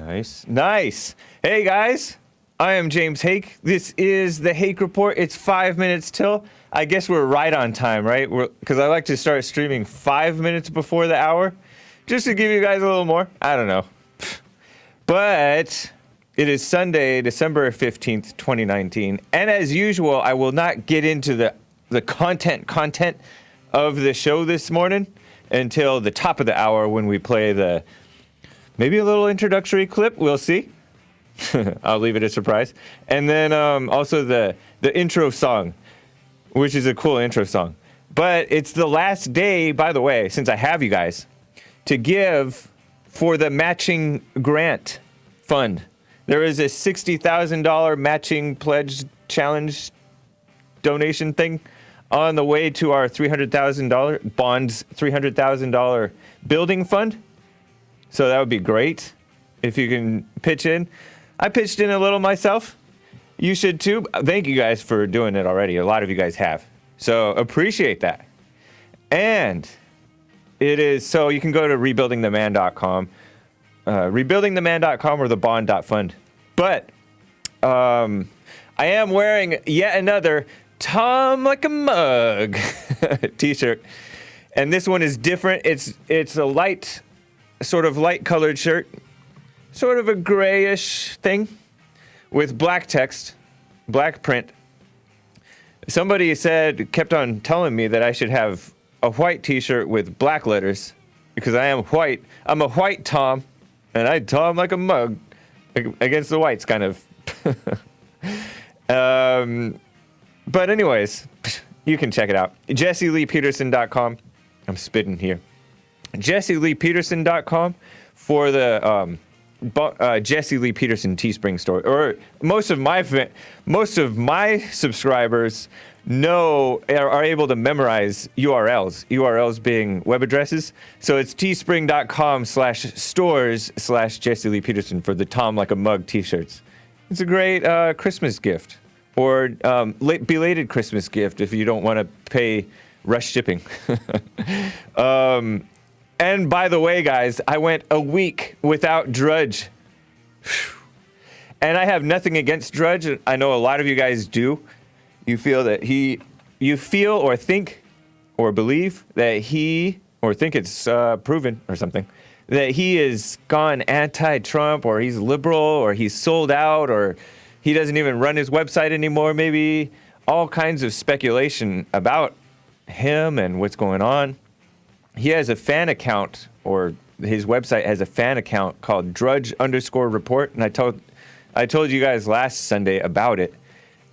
Nice. Nice. Hey, guys. I am James Hake. This is the Hake Report. It's 5 minutes till. I guess we're right on time, right? Because I like to start streaming 5 minutes before the hour, just to give you guys a little more. I don't know. But it is Sunday, December 15th, 2019. And as usual, I will not get into the content of the show this morning until the top of the hour when we play maybe a little introductory clip. We'll see. I'll leave it a surprise. And then also the intro song, which is a cool intro song. But it's the last day, by the way, since I have you guys, to give for the matching grant fund. There is a $60,000 matching pledge challenge donation thing on the way to our $300,000 bonds, $300,000 building fund. So that would be great if you can pitch in. I pitched in a little myself. You should too. Thank you guys for doing it already. A lot of you guys have. So appreciate that. And it is, so you can go to rebuildingtheman.com, rebuildingtheman.com or thebond.fund. But I am wearing yet another Tom Like a Mug t-shirt. And this one is different. It's a light colored shirt, sort of a grayish thing with black text, black print. Somebody kept on telling me that I should have a white t-shirt with black letters because I am white. I'm a white Tom, and I Tom like a mug against the whites, kind of. But anyways, you can check it out. JesseLeePeterson.com. I'm spitting here. JesseLeePeterson.com for the Jesse Lee Peterson Teespring store. Or most of my subscribers are able to memorize URLs being web addresses. So it's teespring.com/stores/Jesse Lee Peterson for the Tom Like a Mug t-shirts. It's a great Christmas gift or belated Christmas gift if you don't want to pay rush shipping. And by the way, guys, I went a week without Drudge. And I have nothing against Drudge. I know a lot of you guys do. You feel or think or believe that or think it's proven or something, that he is gone anti-Trump or he's liberal or he's sold out or he doesn't even run his website anymore, maybe. All kinds of speculation about him and what's going on. He has a fan account, or his website has a fan account called Drudge_report, and I told you guys last Sunday about it.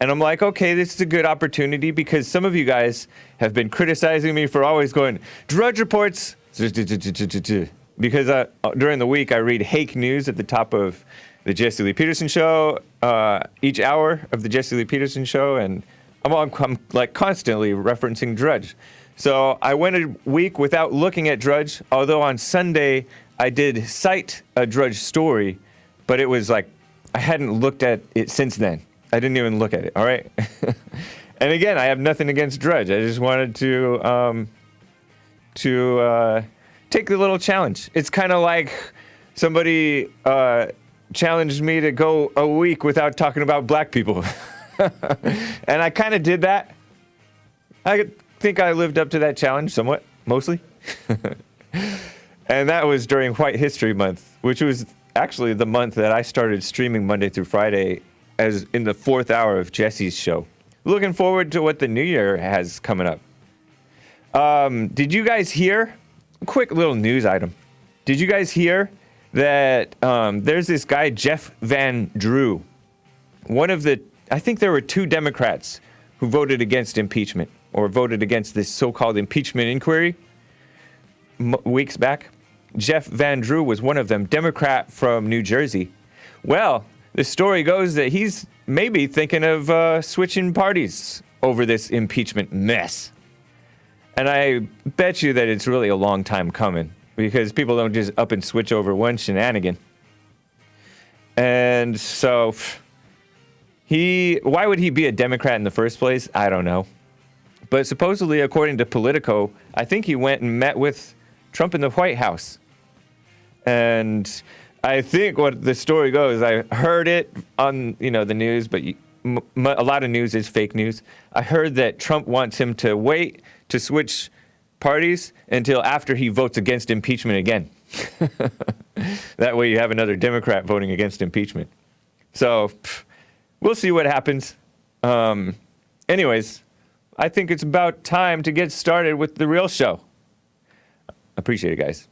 And I'm like, okay, this is a good opportunity because some of you guys have been criticizing me for always going, Drudge reports, because during the week I read Hake News at the top of the Jesse Lee Peterson show, each hour of the Jesse Lee Peterson show, and I'm like constantly referencing Drudge. So I went a week without looking at Drudge, although on Sunday I did cite a Drudge story, but it was like I hadn't looked at it since then. I didn't even look at it, all right? And again, I have nothing against Drudge. I just wanted to take the little challenge. It's kind of like somebody challenged me to go a week without talking about black people. And I kind of did that. I think I lived up to that challenge somewhat, mostly. And that was during White History Month, which was actually the month that I started streaming Monday through Friday as in the 4th hour of Jesse's show. Looking forward to what the new year has coming up. Did you guys hear? Quick little news item. Did you guys hear that there's this guy, Jeff Van Drew? I think there were 2 Democrats who voted against impeachment or voted against this so-called impeachment inquiry weeks back. Jeff Van Drew was one of them, Democrat from New Jersey. Well, the story goes that he's maybe thinking of switching parties over this impeachment mess. And I bet you that it's really a long time coming because people don't just up and switch over one shenanigan. And so why would he be a Democrat in the first place? I don't know. But supposedly, according to Politico, I think he went and met with Trump in the White House. And I think what the story goes, I heard it on the news, but a lot of news is fake news. I heard that Trump wants him to wait to switch parties until after he votes against impeachment again. That way you have another Democrat voting against impeachment. So we'll see what happens. Anyways, I think it's about time to get started with the real show. Appreciate it, guys.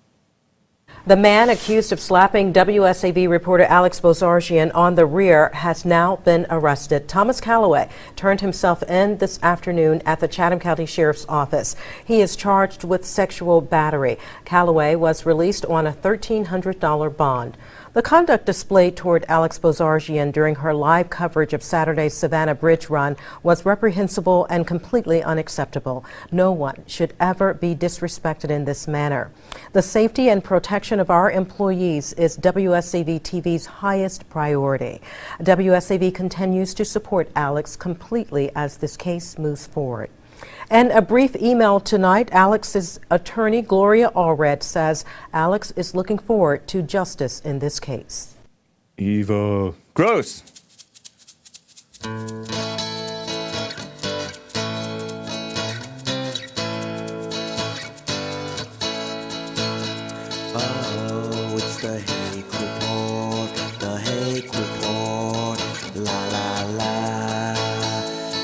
The man accused of slapping WSAV reporter Alex Bozargian on the rear has now been arrested. Thomas Callaway turned himself in this afternoon at the Chatham County Sheriff's Office. He is charged with sexual battery. Callaway was released on a $1,300 bond. The conduct displayed toward Alex Bozargian during her live coverage of Saturday's Savannah Bridge Run was reprehensible and completely unacceptable. No one should ever be disrespected in this manner. The safety and protection of our employees is WSAV TV's highest priority. WSAV continues to support Alex completely as this case moves forward. And a brief email tonight, Alex's attorney, Gloria Allred, says Alex is looking forward to justice in this case. Evil. Gross. Oh, it's the Hake Report, the Hake Report, la la la.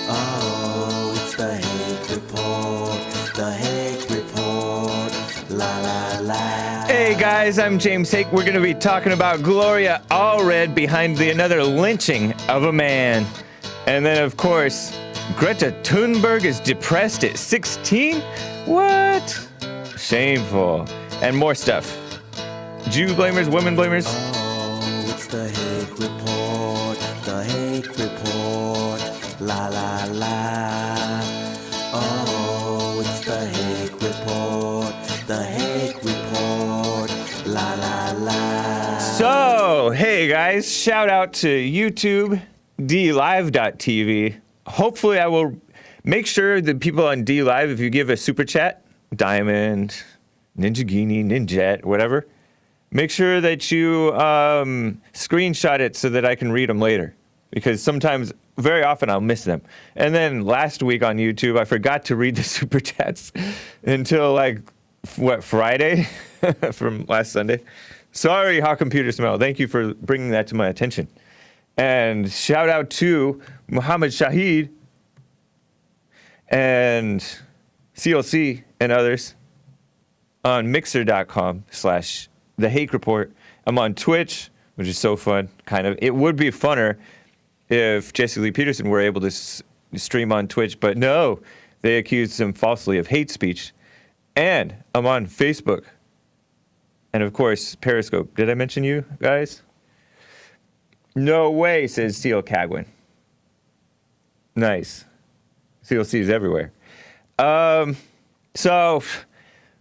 Oh, it's the Hake Report, the Hake Report, la la la. Hey guys, I'm James Hake. We're going to be talking about Gloria Allred behind another lynching of a man. And then, of course, Greta Thunberg is depressed at 16? What? Shameful. And more stuff. Jew blamers, women blamers. Oh, it's the Hake Report, the Hake Report, la la la. Oh, it's the Hake Report, the Hake Report, la la la. So, hey guys, shout out to YouTube, DLive.tv. Hopefully I will make sure that people on DLive, if you give a super chat, Diamond, Ninja Genie, Ninjet, whatever, make sure that you screenshot it so that I can read them later. Because sometimes, very often, I'll miss them. And then last week on YouTube, I forgot to read the super chats until Friday from last Sunday. Sorry, Hawk Computer Smell. Thank you for bringing that to my attention. And shout out to Muhammad Shahid and CLC and others on mixer.com/The Hake Report. I'm on Twitch, which is so fun, kind of. It would be funner if Jesse Lee Peterson were able to stream on Twitch, but no, they accused him falsely of hate speech. And I'm on Facebook. And of course, Periscope. Did I mention you guys? No way, says Seal Cagwin. Nice. CLC is everywhere. So,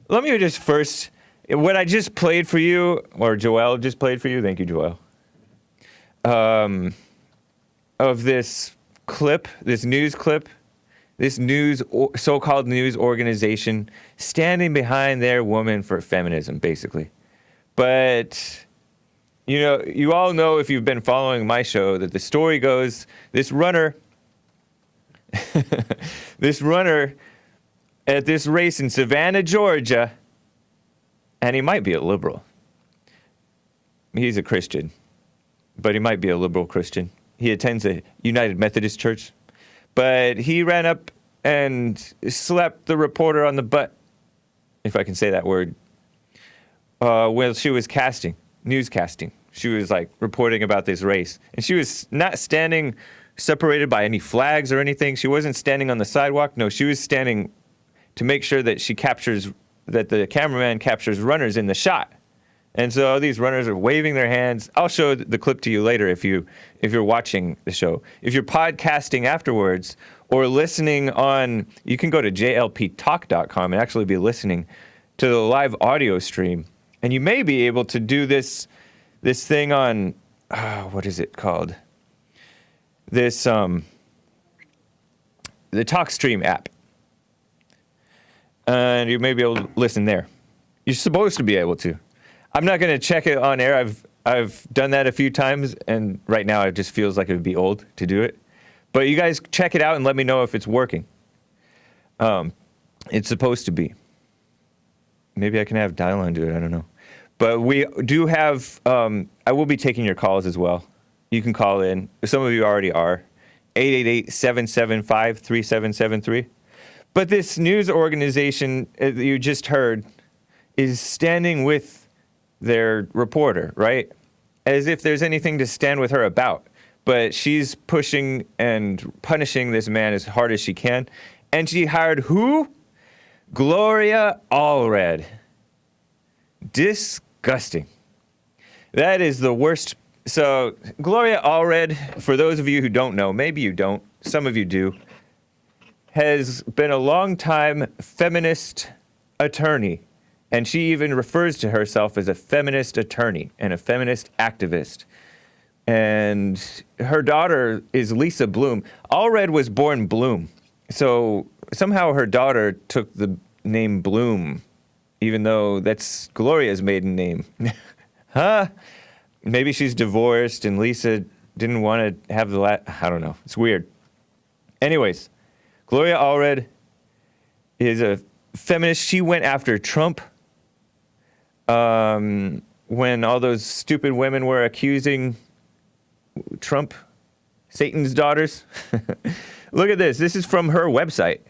let me just first, what I just played for you, or Joelle just played for you, thank you, Joelle, of this clip, this news clip, this so-called news organization standing behind their woman for feminism, basically. But, you all know if you've been following my show that the story goes, this runner at this race in Savannah, Georgia, and he might be a liberal. He's a Christian, but he might be a liberal Christian. He attends a United Methodist Church, but he ran up and slapped the reporter on the butt, if I can say that word, while she was newscasting. She was reporting about this race, and she was not standing separated by any flags or anything. She wasn't standing on the sidewalk. No, she was standing to make sure that that the cameraman captures runners in the shot. And so these runners are waving their hands. I'll show the clip to you later if you're watching the show. If you're podcasting afterwards or listening on, you can go to jlptalk.com and actually be listening to the live audio stream. And you may be able to do this thing on, what is it called? The TalkStream app. And you may be able to listen there. You're supposed to be able to. I'm not going to check it on air. I've done that a few times, and right now it just feels like it would be old to do it. But you guys check it out and let me know if it's working. It's supposed to be. Maybe I can have Dylan do it. I don't know. But we do have, I will be taking your calls as well. You can call in. Some of you already are. 888-775-3773. But this news organization that you just heard is standing with their reporter, right? As if there's anything to stand with her about. But she's pushing and punishing this man as hard as she can. And she hired who? Gloria Allred. Disgusting. That is the worst. So, Gloria Allred, for those of you who don't know, maybe you don't, some of you do, has been a long-time feminist attorney. And she even refers to herself as a feminist attorney and a feminist activist. And her daughter is Lisa Bloom. Allred was born Bloom. So somehow her daughter took the name Bloom, even though that's Gloria's maiden name. Huh? Maybe she's divorced and Lisa didn't want to have I don't know. It's weird. Anyways, Gloria Allred is a feminist. She went after Trump when all those stupid women were accusing Trump, Satan's daughters. Look at this. This is from her website.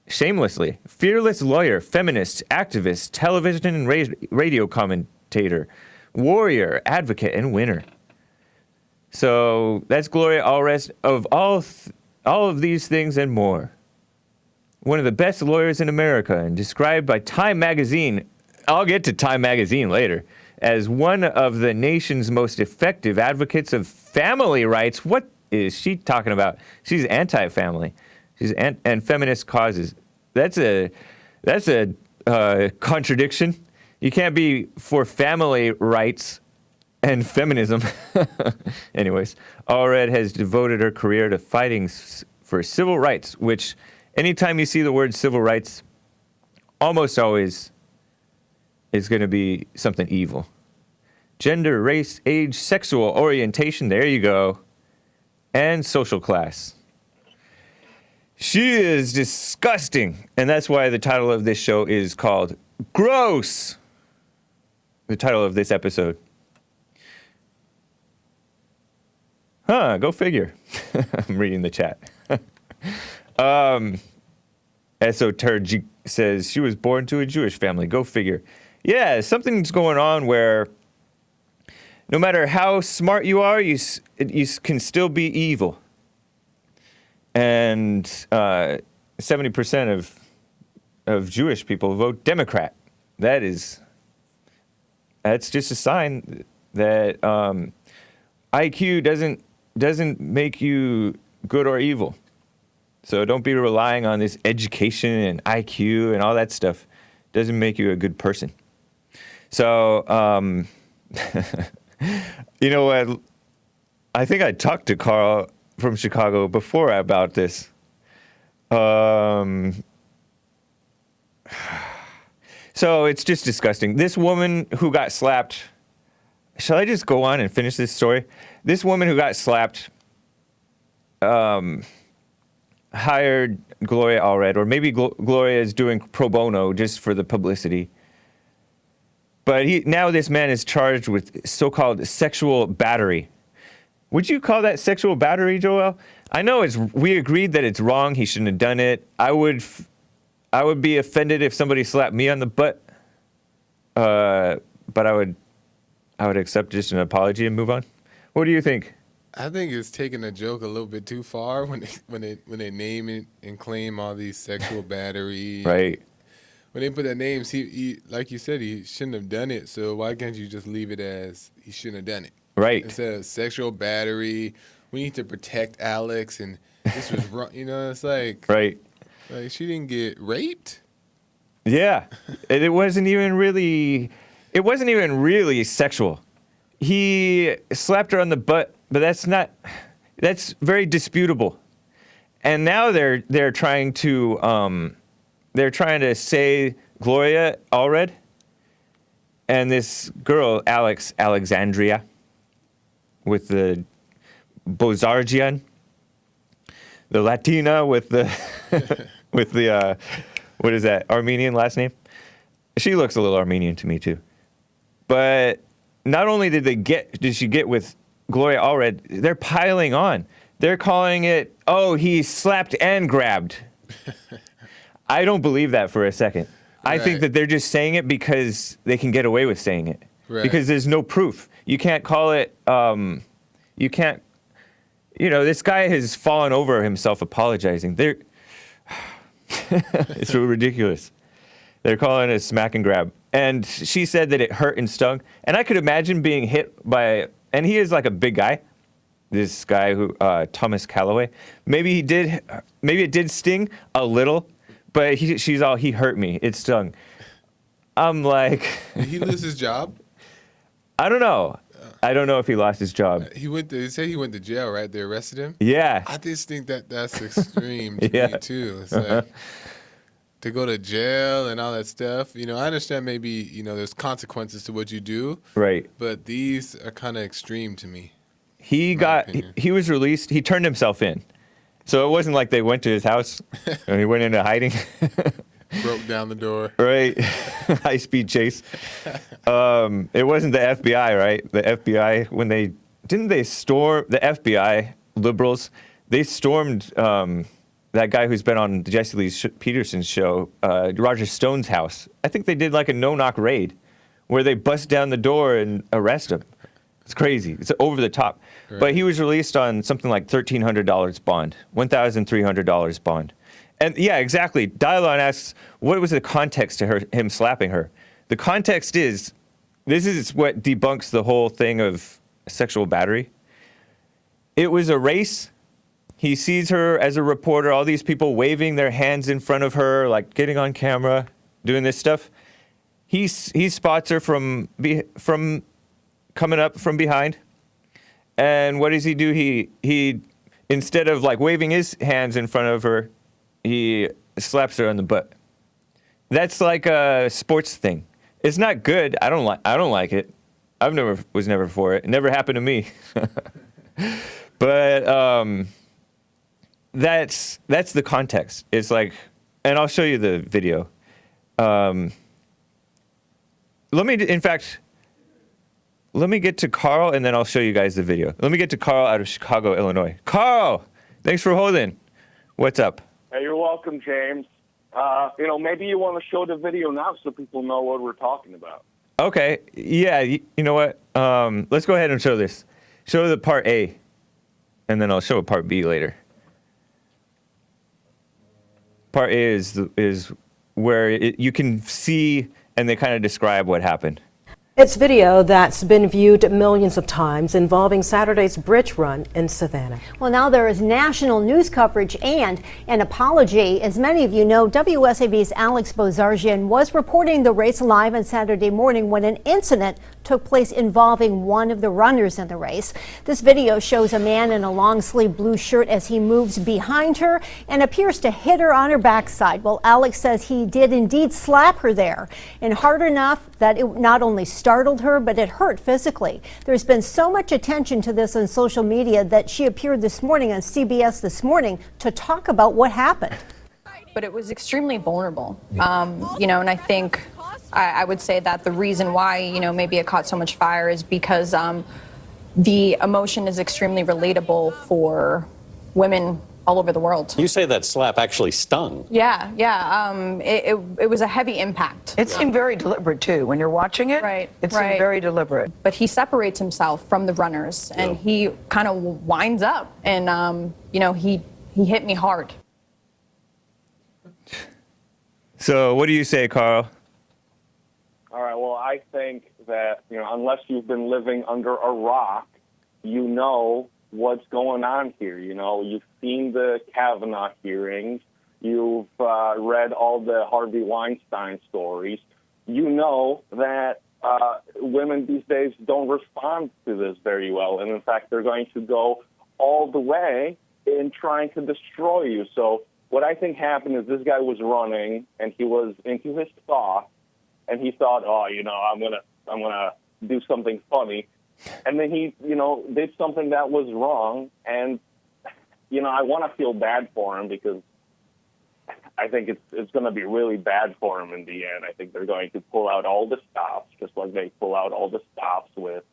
Shamelessly. Fearless lawyer, feminist, activist, television and radio commentator, warrior, advocate, and winner. So that's Gloria Allred. Of all of these things and more. One of the best lawyers in America and described by Time magazine, I'll get to Time magazine later, as one of the nation's most effective advocates of family rights. What is she talking about? She's anti-family. She's and feminist causes. That's a contradiction. You can't be for family rights and feminism. Anyways, Allred has devoted her career to fighting for civil rights, which anytime you see the word civil rights, almost always is going to be something evil. Gender, race, age, sexual orientation, there you go, and social class. She is disgusting, and that's why the title of this show is called Gross. The title of this episode. Huh, go figure. I'm reading the chat. Esoterg says she was born to a Jewish family. Go figure. Yeah, something's going on where no matter how smart you are, you can still be evil. And 70% of Jewish people vote Democrat. That's just a sign that IQ doesn't make you good or evil. So don't be relying on this education and IQ and all that stuff. Doesn't make you a good person. So, you know what? I think I talked to Carl from Chicago before about this. So it's just disgusting. This woman who got slapped. Shall I just go on and finish this story? This woman who got slapped hired Gloria Allred, or maybe Gloria is doing pro bono just for the publicity. But now this man is charged with so-called sexual battery. Would you call that sexual battery, Joel? I know we agreed that it's wrong. He shouldn't have done it. I would be offended if somebody slapped me on the butt. But I would accept just an apology and move on. What do you think? I think it's taking a joke a little bit too far when they name it and claim all these sexual battery. Right. When they put their names, he like you said, he shouldn't have done it. So why can't you just leave it as he shouldn't have done it? Right. Instead of sexual battery, we need to protect Alex, and this was wrong. You know, it's like right. Like she didn't get raped. Yeah, it wasn't even really sexual. He slapped her on the butt, but that's very disputable. And now they're trying to say Gloria Allred and this girl Alexandria with the Bozargian, the Latina with the with the what is that, Armenian last name? She looks a little Armenian to me too. But not only did she get with Gloria Allred, they're piling on. They're calling it, oh, he slapped and grabbed. I don't believe that for a second. I think that they're just saying it because they can get away with saying it. Right. Because there's no proof. You can't call it, you can't, this guy has fallen over himself apologizing. It's so ridiculous. They're calling it a smack and grab. And she said that it hurt and stung. And I could imagine being hit by, and he is like a big guy. This guy who, Thomas Callaway, maybe it did sting a little, but she's all, he hurt me, it stung. I'm like. Did he lose his job? I don't know. I don't know if he lost his job. They say he went to jail, right? They arrested him? Yeah. I just think that's extreme to Yeah. me, too. It's like, to go to jail and all that stuff. I understand maybe, there's consequences to what you do. Right. But these are kind of extreme to me. He was released. He turned himself in. So it wasn't like they went to his house and he went into hiding. Broke down the door. Right. High-speed chase. It wasn't the FBI, right? The FBI, didn't they storm, the FBI liberals, they stormed that guy who's been on Jesse Lee Peterson's show, Roger Stone's house. I think they did like a no-knock raid where they bust down the door and arrest him. It's crazy. It's over the top. Right. But he was released on something like $1,300 bond, $1,300 bond. And yeah, exactly. Dylon asks, what was the context to him slapping her? The context is, this is what debunks the whole thing of sexual battery. It was a race. He sees her as a reporter, all these people waving their hands in front of her, like getting on camera, doing this stuff. He spots her from coming up from behind. And what does he do? He instead of like waving his hands in front of her, he slaps her on the butt. That's like a sports thing. It's not good. I don't like it. Was never for it. It never happened to me. But that's the context. It's like, and I'll show you the video. Let me get to Carl, and then I'll show you guys the video. Let me get to Carl out of Chicago, Illinois. Carl, thanks for holding. What's up? Hey, you're welcome, James. Maybe you want to show the video now so people know what we're talking about. Okay. Yeah, you know what? Let's go ahead and show this. Show the part A, and then I'll show a part B later. Part A is where you can see, and they kind of describe what happened. It's video that's been viewed millions of times involving Saturday's bridge run in Savannah. Well, now there is national news coverage and an apology. As many of you know, WSAV's Alex Bozargian was reporting the race live on Saturday morning when an incident took place involving one of the runners in the race. This video shows a man in a long-sleeve blue shirt as he moves behind her and appears to hit her on her backside. Well, Alex says he did indeed slap her there, and hard enough that it not only startled her, but it hurt physically. There's been so much attention to this on social media that she appeared this morning on CBS This Morning to talk about what happened. But it was extremely vulnerable, and I think I would say that the reason why, maybe it caught so much fire is because the emotion is extremely relatable for women all over the world. You say that slap actually stung. Yeah. It was a heavy impact. It seemed very deliberate, too. When you're watching it, it seemed very deliberate. But he separates himself from the runners, and he kind of winds up, and, he hit me hard. So what do you say, Carl? All right, well, I think that, unless you've been living under a rock, you know what's going on here. You've seen the Kavanaugh hearings. You've read all the Harvey Weinstein stories. You know that women these days don't respond to this very well. And, in fact, they're going to go all the way in trying to destroy you. So what I think happened is this guy was running, and he was into his thoughts, and he thought, I'm gonna do something funny. and then he, did something that was wrong. And, I want to feel bad for him because I think it's going to be really bad for him in the end. I think they're going to pull out all the stops, just like they pull out all the stops with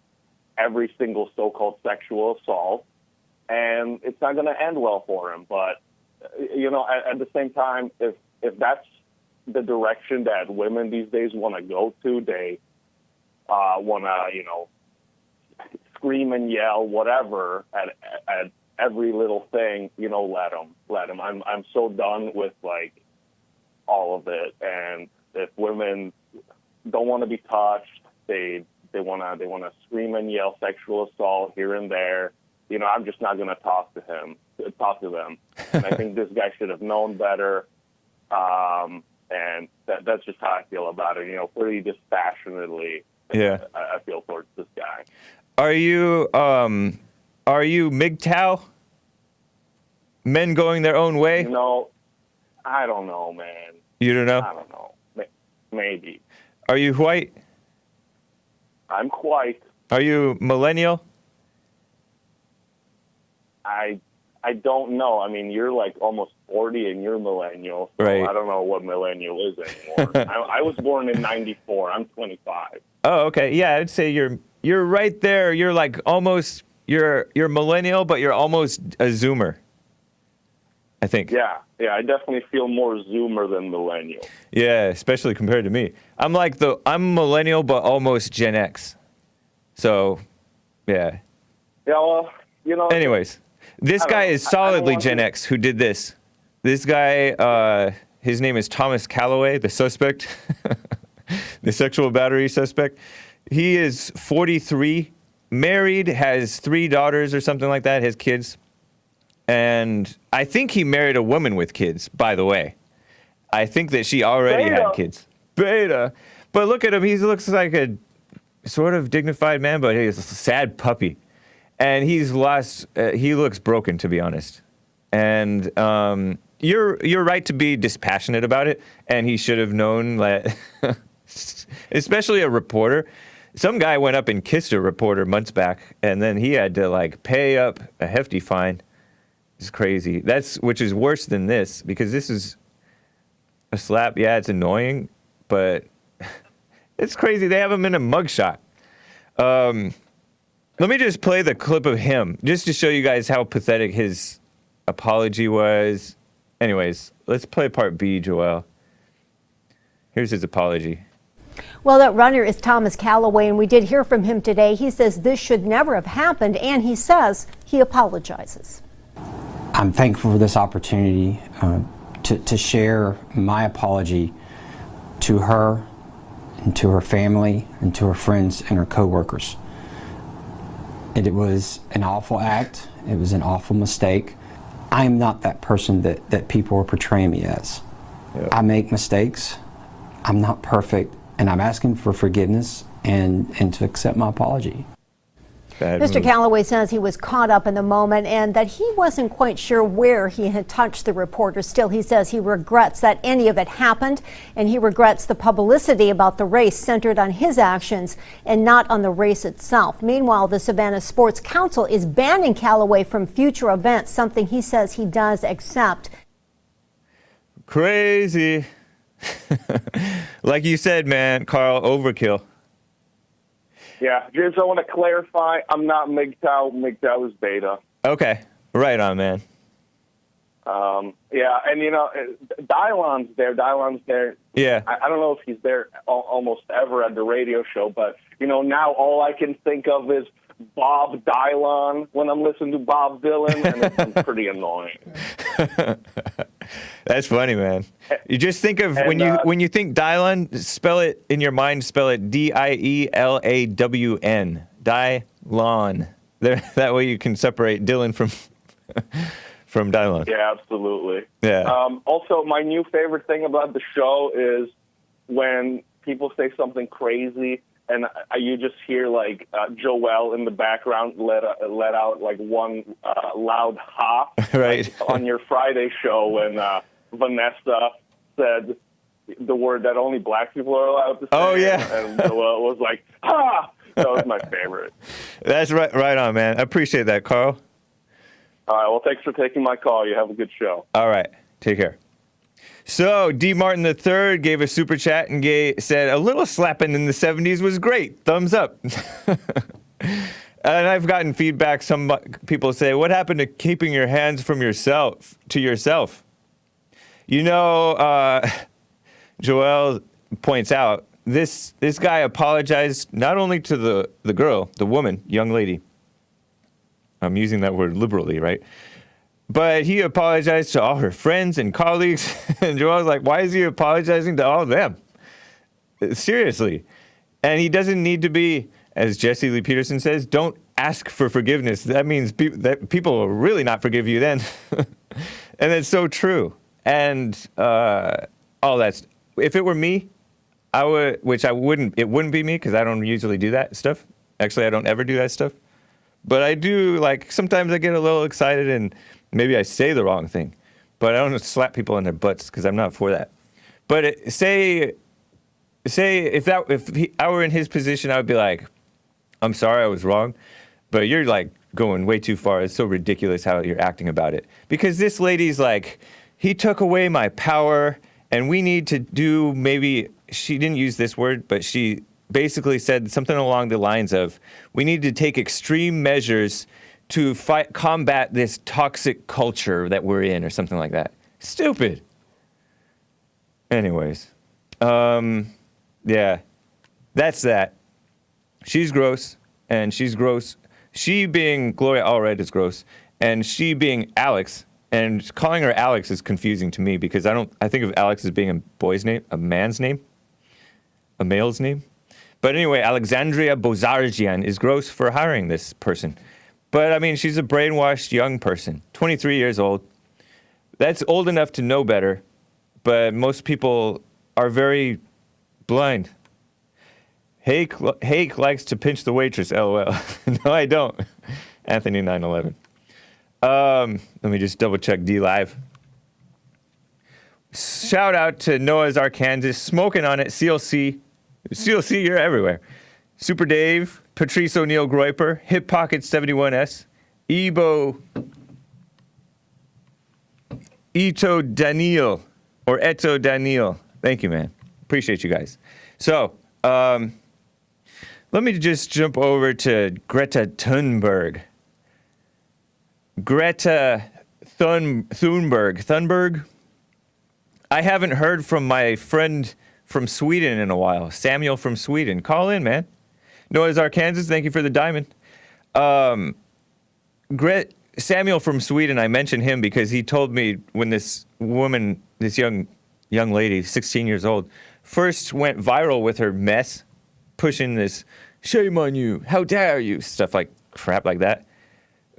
every single so-called sexual assault, and it's not going to end well for him. But, at the same time, if that's the direction that women these days want to go to, they want to, scream and yell, whatever, at every little thing, let them. I'm so done with, all of it. And if women don't want to be touched, they want to scream and yell sexual assault here and there. I'm just not going to talk to them. And I think this guy should have known better. And that's just how I feel about it. Pretty dispassionately. Yeah. I feel towards this guy. Are you MGTOW? Men going their own way? I don't know, man. You don't know? I don't know. Maybe. Are you white? I'm white. Are you millennial? I don't know. I mean, you're almost 40 and you're millennial. So right. I don't know what millennial is anymore. I was born in 94. I'm 25. Oh, okay. Yeah, I'd say you're right there. You're almost you're millennial, but you're almost a Zoomer. I think. Yeah, I definitely feel more Zoomer than millennial. Yeah, especially compared to me. I'm millennial, but almost Gen X. So, yeah. Yeah, well, Anyways, this guy is solidly Gen X who did this. This guy, his name is Thomas Callaway, the suspect, the sexual battery suspect. He is 43, married, has 3 daughters or something like that, has kids. And I think he married a woman with kids, by the way. I think that she already had kids. Beta. But look at him. He looks like a sort of dignified man, but he's a sad puppy. And he looks broken, to be honest. And you're right to be dispassionate about it. And he should have known that, especially a reporter. Some guy went up and kissed a reporter months back, and then he had to pay up a hefty fine. It's crazy. Which is worse than this, because this is a slap. Yeah, it's annoying, but it's crazy. They have him in a mugshot. Let me just play the clip of him, just to show you guys how pathetic his apology was. Anyways, let's play part B, Joelle. Here's his apology. Well, that runner is Thomas Callaway, and we did hear from him today. He says this should never have happened, and he says he apologizes. I'm thankful for this opportunity to share my apology to her and to her family and to her friends and her coworkers. It was an awful act. It was an awful mistake. I am not that person that people are portraying me as. Yeah. I make mistakes. I'm not perfect, and I'm asking for forgiveness and to accept my apology. Mr. Callaway says he was caught up in the moment and that he wasn't quite sure where he had touched the reporter. Still, he says he regrets that any of it happened, and he regrets the publicity about the race centered on his actions and not on the race itself. Meanwhile, the Savannah Sports Council is banning Callaway from future events, something he says he does accept. Crazy. Like you said, man, Carl, overkill. Yeah, James, I want to clarify. I'm not MGTOW. MGTOW is beta. Okay, right on, man. Yeah, and Dylon's there. Yeah. I don't know if he's there almost ever at the radio show, but now all I can think of is Bob Dylan when I'm listening to Bob Dylan, and it's pretty annoying. That's funny, man. You just think of when you think Dylan, spell it in your mind. Spell it Dielawn. Dylon. That way you can separate Dylan from Dylan. Yeah, absolutely. Yeah. Also, my new favorite thing about the show is when people say something crazy, and you just hear Joelle in the background let out one loud ha. Right. On your Friday show when Vanessa said the word that only black people are allowed to say. Oh, yeah. And Joelle was like, ha! That was my favorite. That's right on, man. I appreciate that, Carl. All right. Well, thanks for taking my call. You have a good show. All right. Take care. So, D. Martin III gave a super chat and said, a little slapping in the 70s was great. Thumbs up. And I've gotten feedback. Some people say, what happened to keeping your hands from yourself to yourself? You know, Joel points out, this guy apologized not only to the girl, the woman, young lady. I'm using that word liberally, right? But he apologized to all her friends and colleagues. And Joel's like, why is he apologizing to all of them? Seriously. And he doesn't need to be, as Jesse Lee Peterson says, don't ask for forgiveness. That means that people will really not forgive you then. And it's so true. And all that's, if it were me, I would, which I wouldn't, it wouldn't be me because I don't usually do that stuff. Actually, I don't ever do that stuff. But I do, like, sometimes I get a little excited and maybe I say the wrong thing. But I don't slap people in their butts because I'm not for that. But say if I were in his position, I would be like, I'm sorry, I was wrong. But you're, like, going way too far. It's so ridiculous how you're acting about it. Because this lady's like, he took away my power, and we need to do maybe, she didn't use this word, but she basically said something along the lines of, we need to take extreme measures to combat this toxic culture that we're in, or something like that. Stupid. Anyways, yeah, that's that. She's gross, and she's gross. She being Gloria Allred is gross, and she being Alex, and calling her Alex is confusing to me because I think of Alex as being a boy's name, a man's name, a male's name. But anyway, Alexandria Bozargian is gross for hiring this person. But I mean, she's a brainwashed young person, 23 years old. That's old enough to know better, but most people are very blind. Hake likes to pinch the waitress, LOL. No, I don't. Anthony 911. Let me just double check D Live. Shout out to Noah's Arkansas, smoking on it, CLC. CLC, you're everywhere. Super Dave, Patrice O'Neill Groiper, Hip Pocket 71S, Ebo, Ito Daniel, or Eto Daniel. Thank you, man. Appreciate you guys. So, let me just jump over to Greta Thunberg. Greta Thunberg. I haven't heard from my friend from Sweden in a while. Samuel from Sweden. Call in, man. Noah's Arkansas, thank you for the diamond. Samuel from Sweden, I mentioned him because he told me when this woman, this young lady, 16 years old, first went viral with her mess, pushing this, shame on you, how dare you, stuff like crap like that.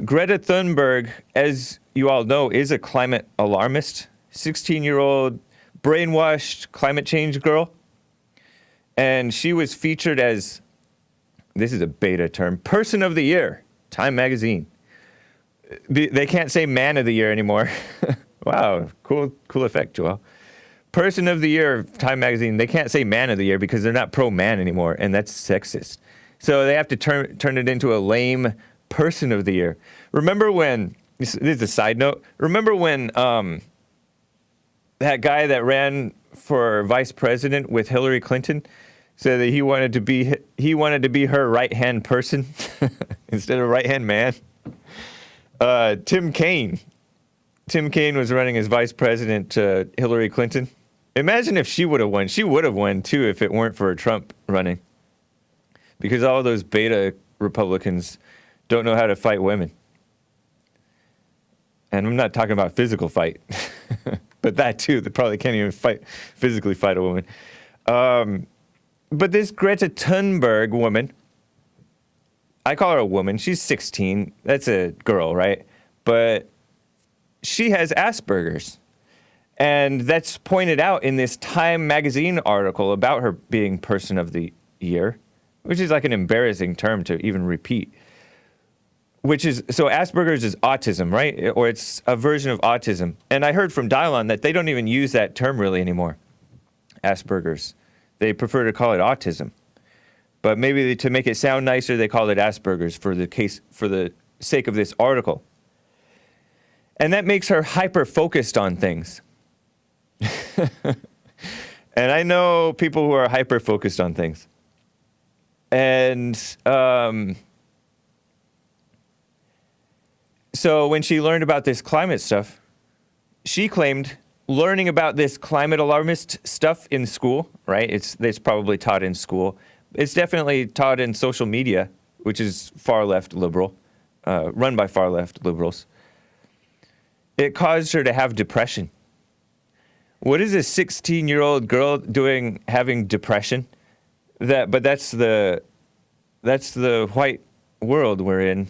Greta Thunberg, as you all know, is a climate alarmist, 16-year-old brainwashed climate change girl. And she was featured as, this is a beta term, Person of the Year, Time Magazine. They can't say Man of the Year anymore. Wow, cool effect, Joel. Person of the Year, Time Magazine, they can't say Man of the Year because they're not pro-man anymore, and that's sexist. So they have to turn it into a lame Person of the Year. Remember when, this is a side note, remember when that guy that ran for vice president with Hillary Clinton said that he wanted to be her right-hand person instead of right-hand man? Tim Kaine was running as vice president to Hillary Clinton. Imagine if she would have won. She would have won, too, if it weren't for Trump running. Because all those beta Republicans don't know how to fight women. And I'm not talking about physical fight. But that, too. They probably can't even physically fight a woman. But this Greta Thunberg woman, I call her a woman. She's 16. That's a girl, right? But she has Asperger's. And that's pointed out in this Time magazine article about her being Person of the Year, which is like an embarrassing term to even repeat. So Asperger's is autism, right? Or it's a version of autism. And I heard from Dylon that they don't even use that term really anymore. Asperger's. They prefer to call it autism. But maybe to make it sound nicer, they called it Asperger's for the sake of this article. And that makes her hyper-focused on things. And I know people who are hyper-focused on things. And so when she learned about this climate stuff, she claimed learning about this climate alarmist stuff in school, right? It's probably taught in school. It's definitely taught in social media, which is far-left liberal, run by far-left liberals. It caused her to have depression. What is a 16-year-old girl doing having depression? But that's the white world we're in.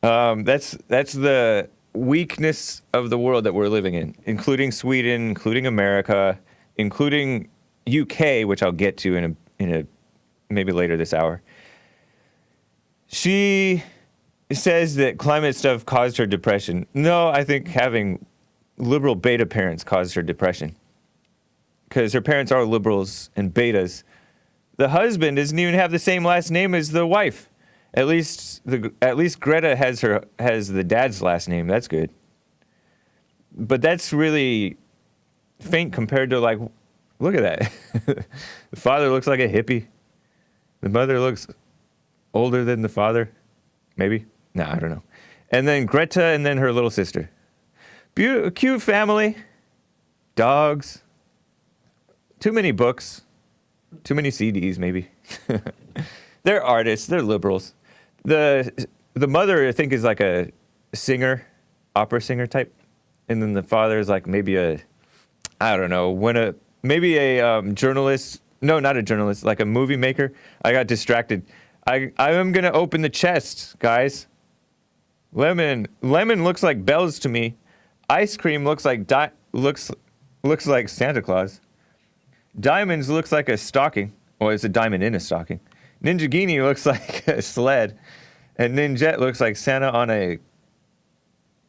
That's the weakness of the world that we're living in, including Sweden, including America, including UK, which I'll get to in a maybe later this hour. She says that climate stuff caused her depression. No, I think having liberal beta parents caused her depression, because her parents are liberals and betas. The husband doesn't even have the same last name as the wife. At least Greta has the dad's last name. That's good. But that's really faint compared to, like, look at that. The father looks like a hippie. The mother looks older than the father. Maybe. No, I don't know. And then Greta and then her little sister. Cute family. Dogs. Too many books. Too many CDs, maybe. They're artists. They're liberals. The mother, I think, is like a singer, opera singer type. And then the father is like maybe maybe a journalist. No, not a journalist, like a movie maker. I got distracted. I am going to open the chest, guys. Lemon looks like bells to me. Ice cream looks like Santa Claus. Diamonds looks like a stocking. Well, it's a diamond in a stocking. Ninjagini looks like a sled. And Ninjet looks like Santa on a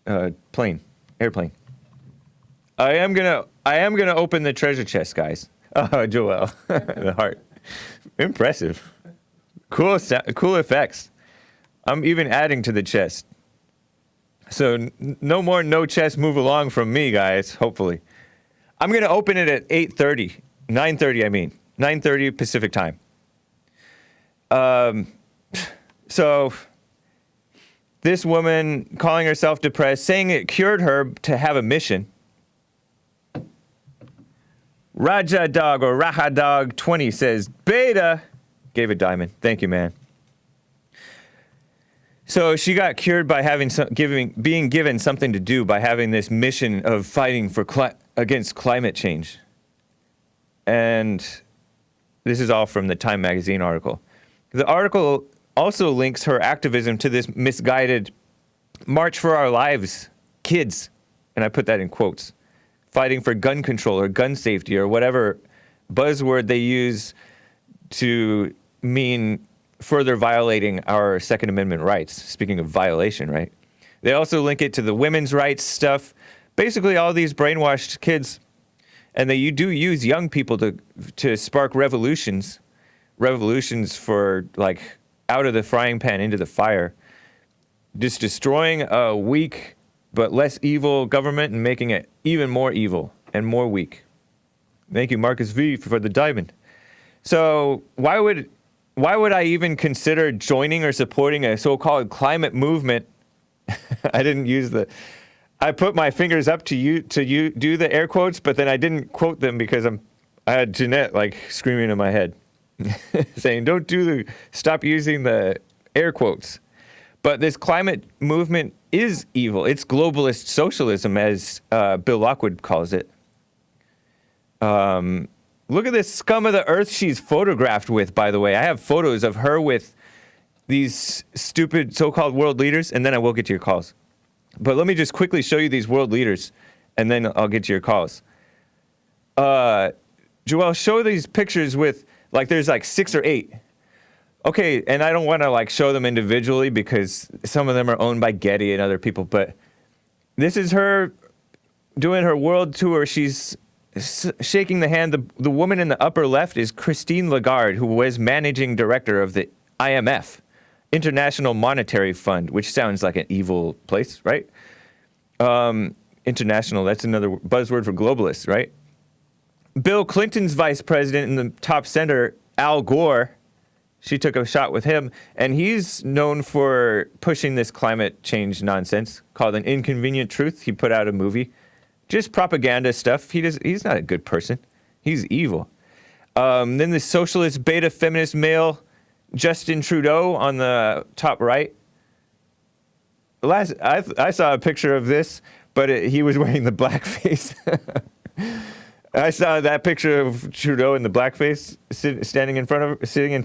airplane. I am gonna open the treasure chest, guys. Oh, Joel, the heart. Impressive. Cool effects. I'm even adding to the chest. So no more no chest move along from me, guys, hopefully. I'm going to open it at 9:30 I mean. 9:30 Pacific time. So this woman calling herself depressed, saying it cured her to have a mission. Raja Dog or Raha Dog 20 says, Beta gave a diamond. Thank you, man. So she got cured by being given something to do by having this mission of fighting against climate change. And this is all from the Time magazine article. The article also links her activism to this misguided March for Our Lives kids, and I put that in quotes, fighting for gun control or gun safety or whatever buzzword they use to mean further violating our Second Amendment rights. Speaking of violation, right? They also link it to the women's rights stuff. Basically, all these brainwashed kids, and you do use young people to spark revolutions for, like, out of the frying pan into the fire, just destroying a weak but less evil government and making it even more evil and more weak. Thank you, Marcus V, for the diamond. So why would I even consider joining or supporting a so-called climate movement? I put my fingers up to you do the air quotes, but then I didn't quote them because I had Jeanette like screaming in my head saying, stop using the air quotes. But this climate movement is evil. It's globalist socialism, as Bill Lockwood calls it. Look at this scum of the earth she's photographed with, by the way. I have photos of her with these stupid so-called world leaders, and then I will get to your calls. But let me just quickly show you these world leaders, and then I'll get to your calls. Joelle, show these pictures with, like, there's like 6 or 8. Okay, and I don't want to, like, show them individually because some of them are owned by Getty and other people, but this is her doing her world tour. She's shaking the hand. The woman in the upper left is Christine Lagarde, who was managing director of the IMF, International Monetary Fund, which sounds like an evil place, right? International, that's another buzzword for globalists, right? Bill Clinton's vice president in the top center, Al Gore, she took a shot with him, and he's known for pushing this climate change nonsense called An Inconvenient Truth. He put out a movie. Just propaganda stuff. He's not a good person. He's evil. Then the socialist beta feminist male, Justin Trudeau, on the top right. I saw a picture of this, but he was wearing the blackface. I saw that picture of Trudeau in the blackface, sitting in front of her, sitting in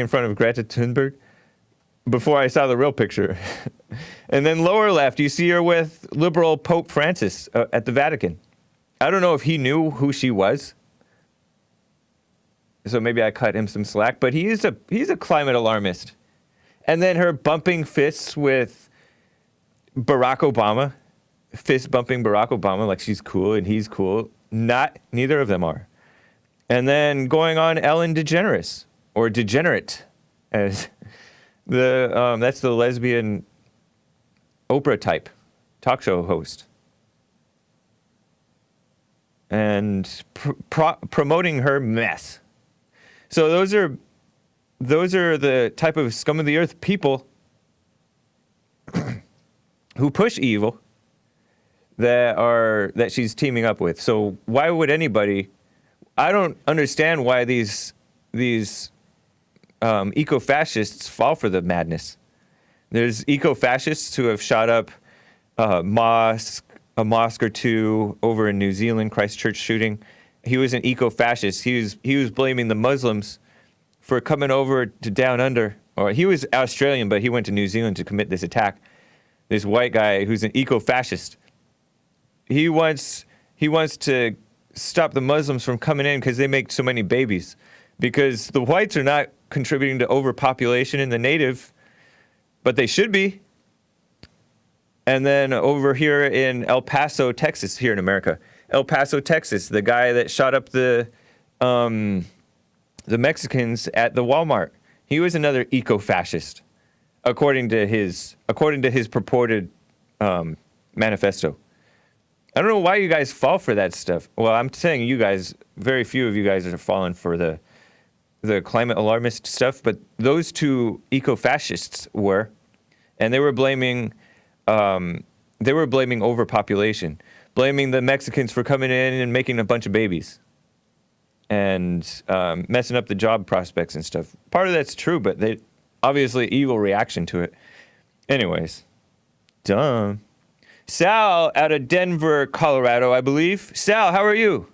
front of Greta Thunberg, before I saw the real picture. And then lower left, you see her with liberal Pope Francis at the Vatican. I don't know if he knew who she was, so maybe I cut him some slack, but he's a climate alarmist. And then her bumping fists with Barack Obama, fist bumping Barack Obama like she's cool and he's cool. Neither of them are. And then going on Ellen DeGeneres, or Degenerate, as that's the lesbian Oprah type talk show host, and promoting her mess. So those are the type of scum of the earth people who push evil that she's teaming up with. So why would anybody? I don't understand why these eco-fascists fall for the madness. There's eco-fascists who have shot up a mosque or two over in New Zealand, Christchurch shooting. He was an eco-fascist. He was blaming the Muslims for coming over to Down Under. Or he was Australian, but he went to New Zealand to commit this attack. This white guy who's an eco-fascist. He wants to stop the Muslims from coming in because they make so many babies. Because the whites are not contributing to overpopulation in the native, but they should be. And then over here in El Paso, Texas, here in America, El Paso, Texas, the guy that shot up the Mexicans at the Walmart, he was another eco-fascist, according to his purported manifesto. I don't know why you guys fall for that stuff. Well, I'm saying you guys, very few of you guys are falling for the climate alarmist stuff, but those two eco-fascists were, and they were blaming overpopulation, blaming the Mexicans for coming in and making a bunch of babies, and messing up the job prospects and stuff. Part of that's true, but they obviously evil reaction to it. Anyways, dumb. Sal out of Denver, Colorado, I believe. Sal, how are you?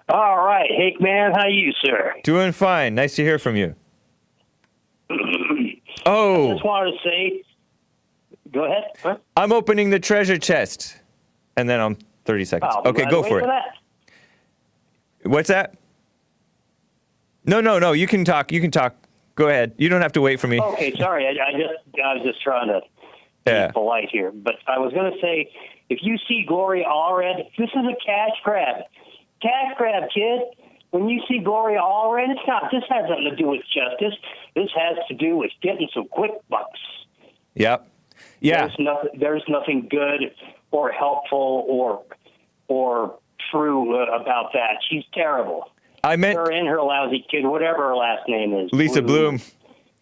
All right. Hake, man, how you, sir? Doing fine. Nice to hear from you. Oh. I just wanted to say, go ahead. Huh? I'm opening the treasure chest. And then I'm 30 seconds. Okay, go for it. What's that? No. You can talk. Go ahead. You don't have to wait for me. Okay, sorry. I was just trying to be polite here. But I was going to say, if you see Gloria Allred, this is a cash grab. Cash grab, kid. When you see Gloria Allred, this has nothing to do with justice. This has to do with getting some quick bucks. Yep. Yeah. There's nothing good or helpful or true about that. She's terrible. I meant her and her lousy kid, whatever her last name is. Lisa Bloom.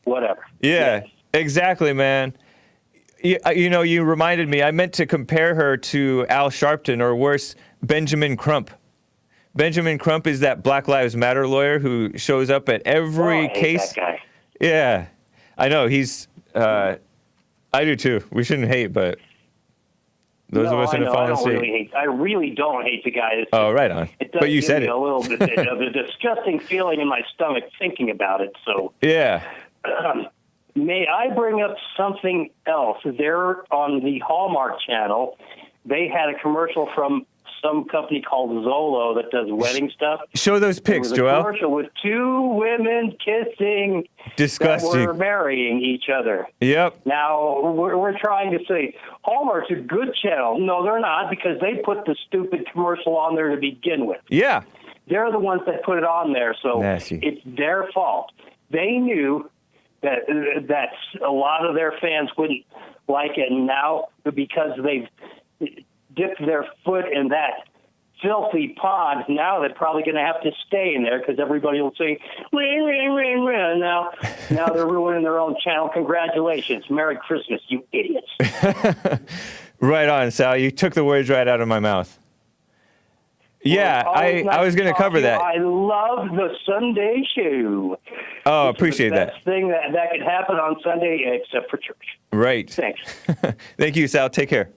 Whatever. Yeah, exactly, man. You reminded me. I meant to compare her to Al Sharpton, or worse, Benjamin Crump. Benjamin Crump is that Black Lives Matter lawyer who shows up at every case. That guy. Yeah, I know. He's. I do too. We shouldn't hate, but those of us in the fallen state. I really don't hate the guy. Oh, right on. But you said it. A little bit of a disgusting feeling in my stomach thinking about it. So yeah. May I bring up something else? There on the Hallmark channel, they had a commercial from some company called Zolo that does wedding stuff. Show those pics, There was a Joel. commercial with two women kissing Disgusting. that were marrying each other. Yep. Now, we're trying to say Hallmark's a good channel. No, they're not, because they put the stupid commercial on there to begin with. Yeah. They're the ones that put it on there, so Nasty. it's their fault. They knew that a lot of their fans wouldn't like it, and now because they've dipped their foot in that filthy pond, now they're probably going to have to stay in there because everybody will say, ring, ring, ring, ring. Now they're ruining their own channel. Congratulations. Merry Christmas, you idiots. Right on, Sal. You took the words right out of my mouth. Yeah, Well, I was going to cover that. I love the Sunday show. Oh, appreciate the that. best thing that could happen on Sunday, except for church. Right. Thanks. Thank you, Sal. Take care.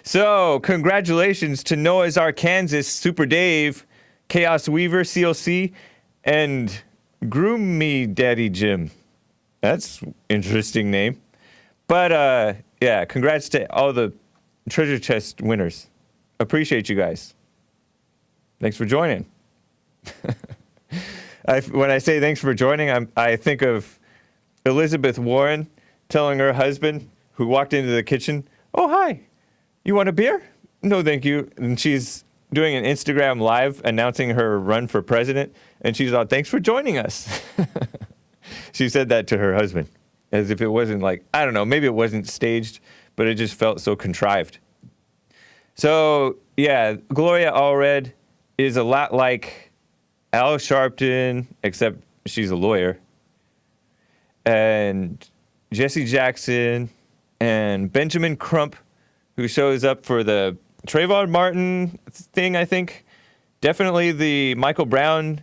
So, congratulations to Noah's Arkansas, Super Dave, Chaos Weaver, CLC, and Groom Me Daddy Jim. That's interesting name. But, yeah, congrats to all the treasure chest winners. Appreciate you guys. Thanks for joining. When I say thanks for joining, I think of Elizabeth Warren telling her husband, who walked into the kitchen, "Oh, hi. You want a beer?" "No, thank you." And she's doing an Instagram live announcing her run for president. And she's all, "Thanks for joining us." She said that to her husband as if it wasn't like, I don't know, maybe it wasn't staged, but it just felt so contrived. So, yeah, Gloria Allred is a lot like Al Sharpton, except she's a lawyer. And Jesse Jackson and Benjamin Crump, who shows up for the Trayvon Martin thing, I think. Definitely the Michael Brown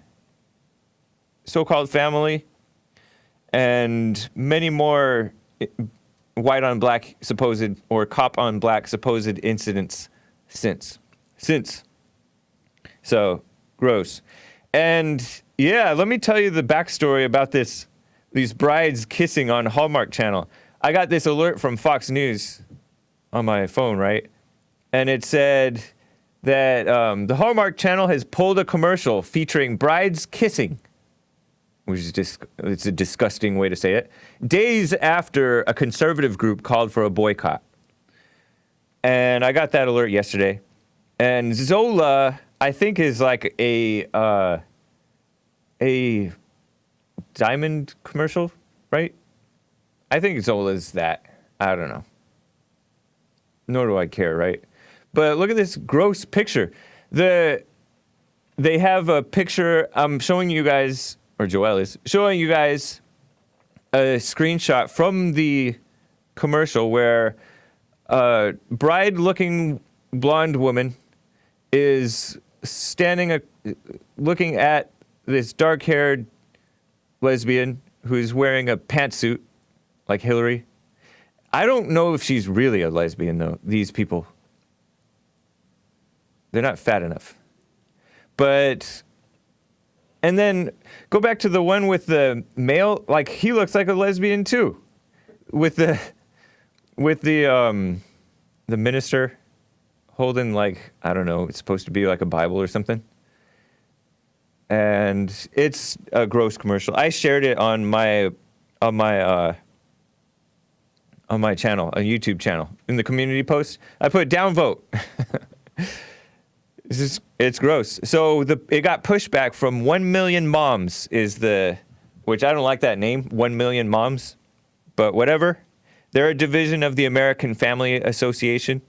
so-called family. And many more white on black supposed, or cop on black supposed incidents since. So, gross. And yeah, let me tell you the backstory about these brides kissing on Hallmark Channel. I got this alert from Fox News on my phone, right? And it said that the Hallmark Channel has pulled a commercial featuring brides kissing, which is it's a disgusting way to say it, days after a conservative group called for a boycott. And I got that alert yesterday. And Zola, I think, is like a diamond commercial, right? I think Zola's that. I don't know. Nor do I care, right? But look at this gross picture. They have a picture. I'm showing you guys, or Joelle is showing you guys a screenshot from the commercial where a bride-looking blonde woman is standing, looking at this dark-haired lesbian who's wearing a pantsuit, like Hillary. I don't know if she's really a lesbian, though, these people. They're not fat enough. But, and then go back to the one with the male, like, he looks like a lesbian, too. With the minister holding, like, I don't know, it's supposed to be like a Bible or something. And it's a gross commercial. I shared it on my channel, a YouTube channel, in the community post. I put downvote. It's gross. So it got pushback from 1 Million Moms which I don't like that name, 1 Million Moms, but whatever. They're a division of the American Family Association,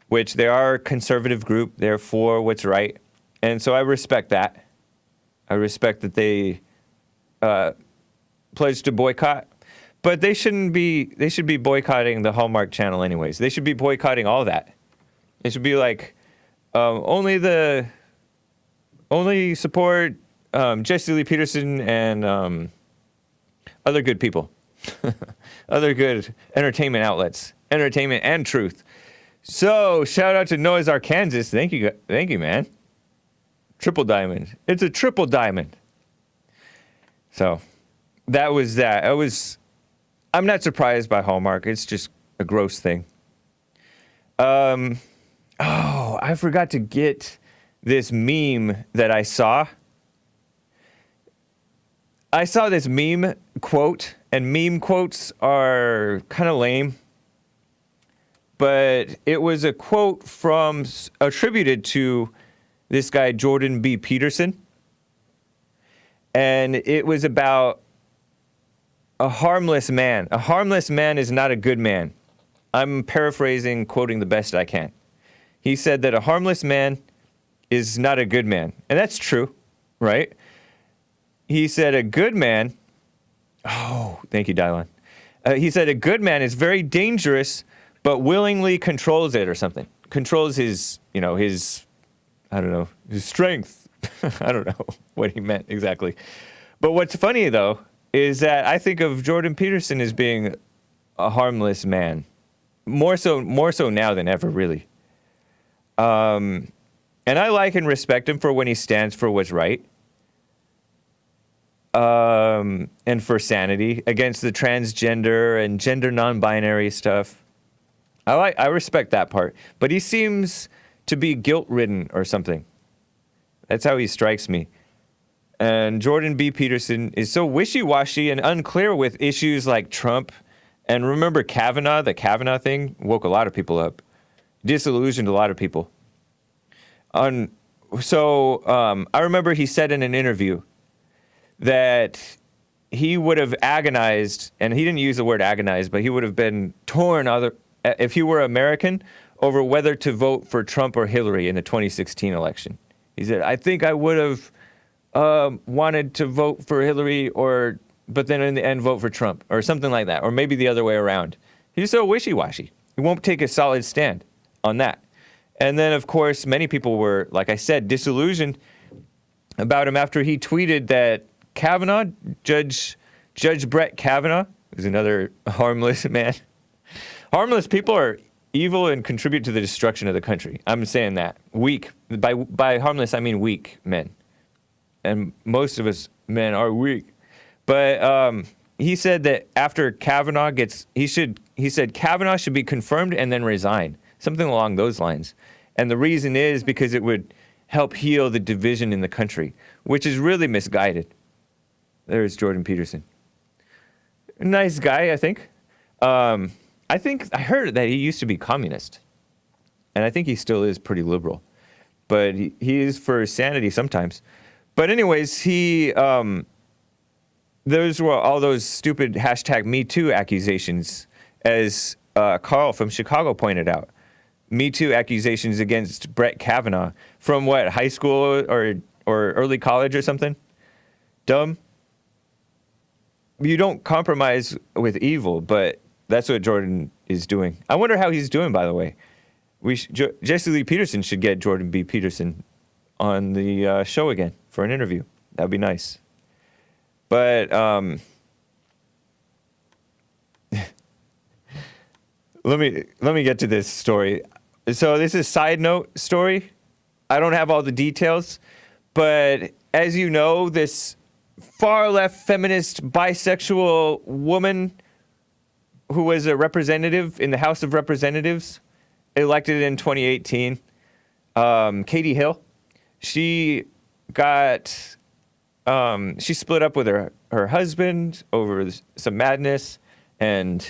which they are a conservative group. They're for what's right. And so I respect that. I respect that they pledged to boycott. But they should be boycotting the Hallmark Channel anyways. They should be boycotting all that. It should be like, only support Jesse Lee Peterson and other good people. Other good entertainment outlets. Entertainment and truth. So, shout out to Noah's Arkansas. Thank you, man. Triple diamond. It's a triple diamond. So, that was that. I'm not surprised by Hallmark. It's just a gross thing. I I forgot to get this meme that I saw. I saw this meme quote, and meme quotes are kind of lame. But it was a quote attributed to this guy, Jordan B. Peterson. And it was about a harmless man. A harmless man is not a good man. I'm paraphrasing, quoting the best I can. He said that a harmless man is not a good man. And that's true, right? He said a good man, oh, thank you, Dylon. He said a good man is very dangerous, but willingly controls it or something. Controls his, his strength. I don't know what he meant exactly. But what's funny, though, is that I think of Jordan Peterson as being a harmless man. More so now than ever, really. And I like and respect him for when he stands for what's right. And for sanity against the transgender and gender non-binary stuff. I respect that part. But he seems to be guilt-ridden or something. That's how he strikes me. And Jordan B. Peterson is so wishy-washy and unclear with issues like Trump. And remember Kavanaugh, the Kavanaugh thing woke a lot of people up. Disillusioned a lot of people. I remember he said in an interview that he would have agonized, and he didn't use the word agonize, but he would have been torn if he were American over whether to vote for Trump or Hillary in the 2016 election. He said, I think I would have wanted to vote for Hillary, but then in the end vote for Trump, or something like that, or maybe the other way around. He's so wishy-washy. He won't take a solid stand on that. And then, of course, many people were, like I said, disillusioned about him after he tweeted that Kavanaugh, Judge Brett Kavanaugh, is another harmless man. Harmless people are evil and contribute to the destruction of the country. I'm saying that. Weak. By harmless, I mean weak men. And most of us men are weak. But he said that after Kavanaugh he said Kavanaugh should be confirmed and then resign. Something along those lines. And the reason is because it would help heal the division in the country, which is really misguided. There's Jordan Peterson. Nice guy, I think. I heard that he used to be communist. And I think he still is pretty liberal. But he is for sanity sometimes. But anyways, those were all those stupid #MeToo accusations, as Carl from Chicago pointed out. Me Too accusations against Brett Kavanaugh from what, high school or early college or something? Dumb. You don't compromise with evil, but that's what Jordan is doing. I wonder how he's doing, by the way. Jesse Lee Peterson should get Jordan B. Peterson on the show again for an interview. That'd be nice. But let me get to this story. So this is a side note story. I don't have all the details, but as you know, this far left feminist bisexual woman who was a representative in the House of Representatives, elected in 2018, Katie Hill, she split up with her husband over some madness, and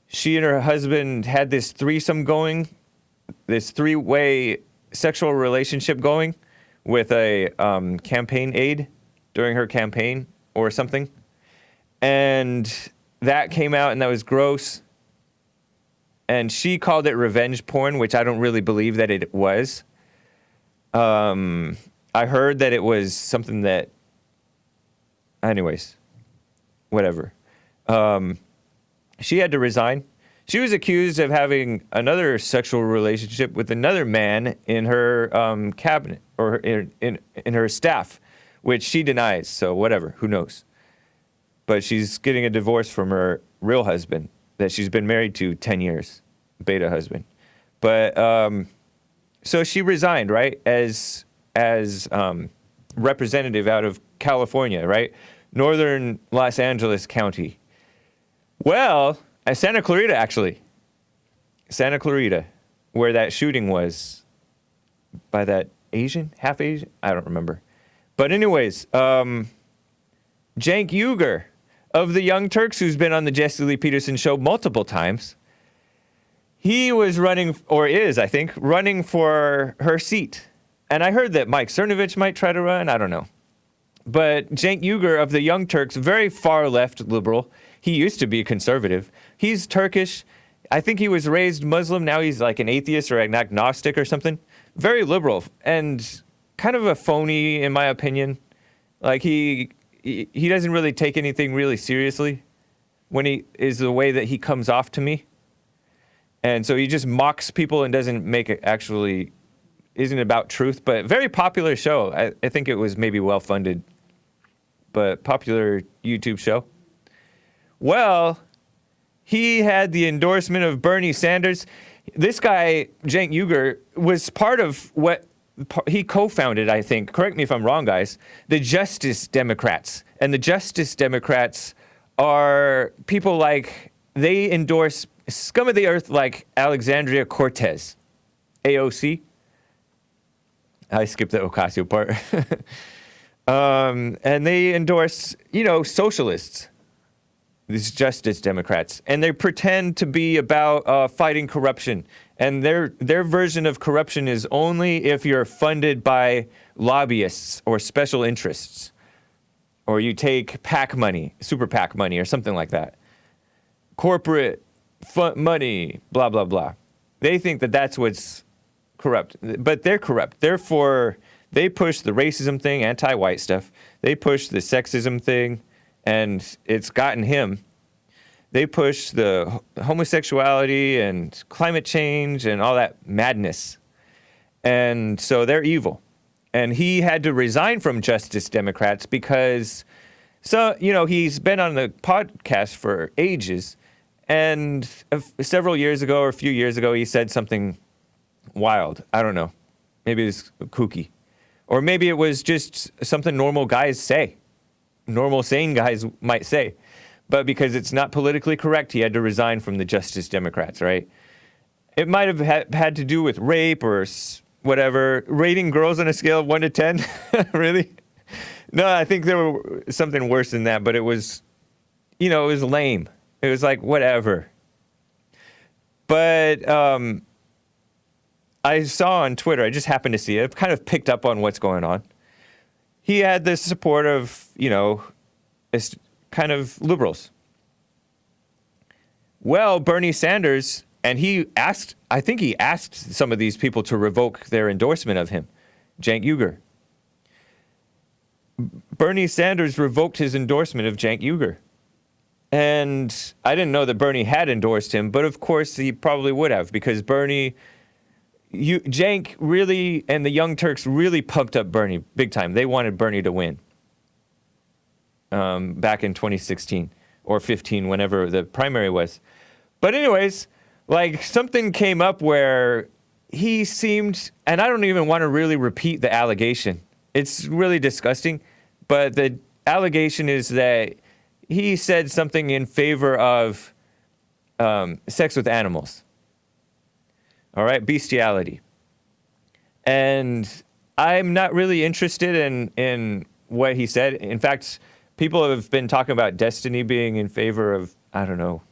she and her husband had this threesome going, this three-way sexual relationship going with a campaign aide during her campaign or something. And that came out, and that was gross. And she called it revenge porn, which I don't really believe that it was. I heard that it was something that... Anyways, whatever. She had to resign. She was accused of having another sexual relationship with another man in her cabinet or in her staff, which she denies. So whatever, who knows? But she's getting a divorce from her real husband that she's been married to 10 years, beta husband. But so she resigned, right, as representative out of California, right, northern Los Angeles County. Well, Santa Clarita, actually. Santa Clarita, where that shooting was by that Asian, half Asian. I don't remember. But anyways, Cenk Uygur of the Young Turks, who's been on the Jesse Lee Peterson show multiple times. He was running, or is, I think, running for her seat. And I heard that Mike Cernovich might try to run. I don't know. But Cenk Uygur of the Young Turks, very far left liberal. He used to be conservative. He's Turkish. I think he was raised Muslim. Now he's like an atheist or an agnostic or something. Very liberal and kind of a phony, in my opinion. Like he doesn't really take anything really seriously when he is the way that he comes off to me. And so he just mocks people and doesn't make it actually, isn't about truth. But very popular show. I think it was maybe well funded, but popular YouTube show. Well, he had the endorsement of Bernie Sanders. This guy, Cenk Uygur, was part of what he co-founded, I think. Correct me if I'm wrong, guys. The Justice Democrats. And the Justice Democrats are people like, they endorse scum of the earth like Alexandria Cortez, AOC. I skipped the Ocasio part. And they endorse, socialists, these Justice Democrats. And they pretend to be about fighting corruption. And their version of corruption is only if you're funded by lobbyists or special interests. Or you take PAC money, super PAC money, or something like that. Corporate money, blah, blah, blah. They think that that's what's corrupt. But they're corrupt. Therefore, they push the racism thing, anti-white stuff. They push the sexism thing, and it's gotten him. They push the homosexuality and climate change and all that madness. And so they're evil. And he had to resign from Justice Democrats because, he's been on the podcast for ages. And several years ago or a few years ago, he said something wild. I don't know. Maybe it was kooky. Or maybe it was just something normal guys say. Normal, sane guys might say. But because it's not politically correct, he had to resign from the Justice Democrats, right? It might have had to do with rape or whatever. Rating girls on a scale of 1 to 10? Really? No, I think there was something worse than that, but it was, it was lame. It was like, whatever. But I saw on Twitter, I just happened to see it, I've kind of picked up on what's going on. He had the support of, kind of liberals. Well, Bernie Sanders, and I think he asked some of these people to revoke their endorsement of him, Cenk Uygur. Bernie Sanders revoked his endorsement of Cenk Uygur. And I didn't know that Bernie had endorsed him, but of course he probably would have, because Cenk really, and the Young Turks really pumped up Bernie big time. They wanted Bernie to win. Back in 2016 or 15, whenever the primary was. But anyways, like something came up where he seemed, and I don't even want to really repeat the allegation. It's really disgusting. But the allegation is that he said something in favor of sex with animals. All right, bestiality. And I'm not really interested in what he said. In fact, people have been talking about Destiny being in favor of, I don't know,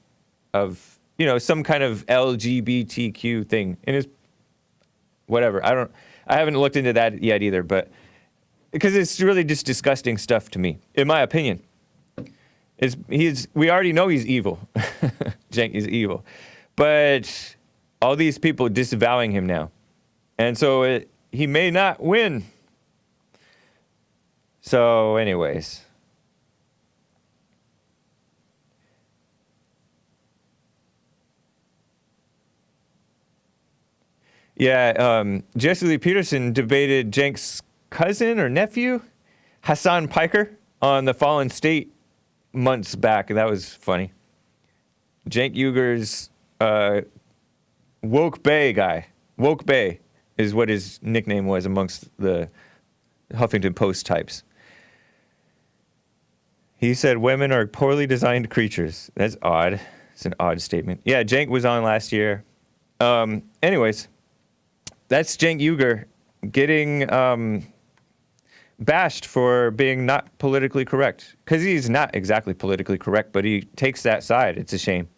of, some kind of LGBTQ thing. And it's whatever. I haven't looked into that yet either, but because it's really just disgusting stuff to me, in my opinion. We already know he's evil. Cenk is evil. But all these people disavowing him now. And so he may not win. So anyways. Yeah, Jesse Lee Peterson debated Cenk's cousin or nephew, Hassan Piker, on the Fallen State months back. That was funny. Cenk Uygur's Woke Bay guy. Woke Bay is what his nickname was amongst the Huffington Post types. He said women are poorly designed creatures. That's odd. It's an odd statement. Yeah, Cenk was on last year. Anyways, that's Cenk Uygur. getting bashed for being not politically correct, because he's not exactly politically correct, but he takes that side. It's a shame.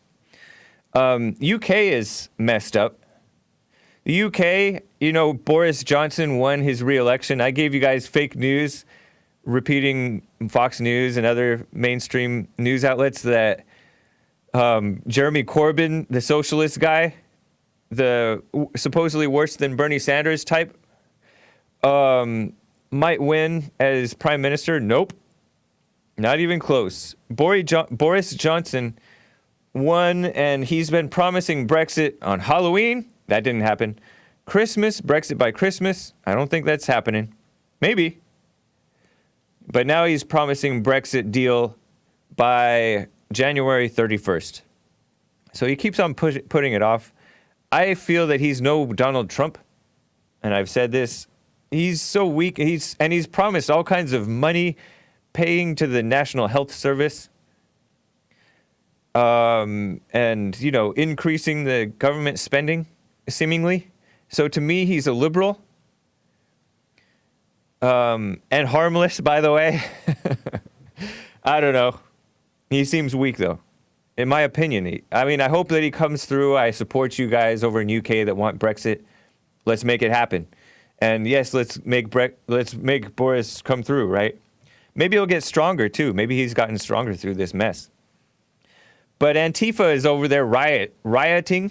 UK is messed up. The UK, Boris Johnson won his re-election. I gave you guys fake news, repeating Fox News and other mainstream news outlets that Jeremy Corbyn, the socialist guy, the supposedly worse than Bernie Sanders type, might win as prime minister. Nope. Not even close. Boris Johnson won, and he's been promising Brexit on Halloween. That didn't happen. Christmas, Brexit by Christmas. I don't think that's happening. Maybe. But now he's promising Brexit deal by January 31st. So he keeps on putting it off. I feel that he's no Donald Trump. And I've said this. He's so weak. He's promised all kinds of money, paying to the National Health Service, and increasing the government spending, seemingly. So to me, he's a liberal, and harmless, by the way. I don't know. He seems weak, though, in my opinion. I hope that he comes through. I support you guys over in UK that want Brexit. Let's make it happen. And yes, let's make Boris come through, right? Maybe he'll get stronger too. Maybe he's gotten stronger through this mess. But Antifa is over there rioting,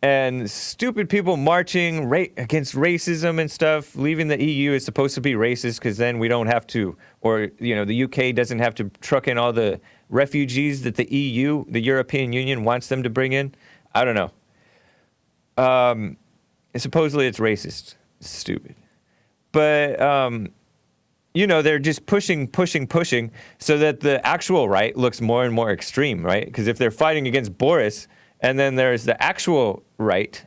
and stupid people marching against racism and stuff. Leaving the EU is supposed to be racist because then we don't have to, or the UK doesn't have to truck in all the refugees that the EU, the European Union, wants them to bring in. I don't know. Supposedly it's racist. It's stupid. But, they're just pushing so that the actual right looks more and more extreme, right? Because if they're fighting against Boris, and then there's the actual right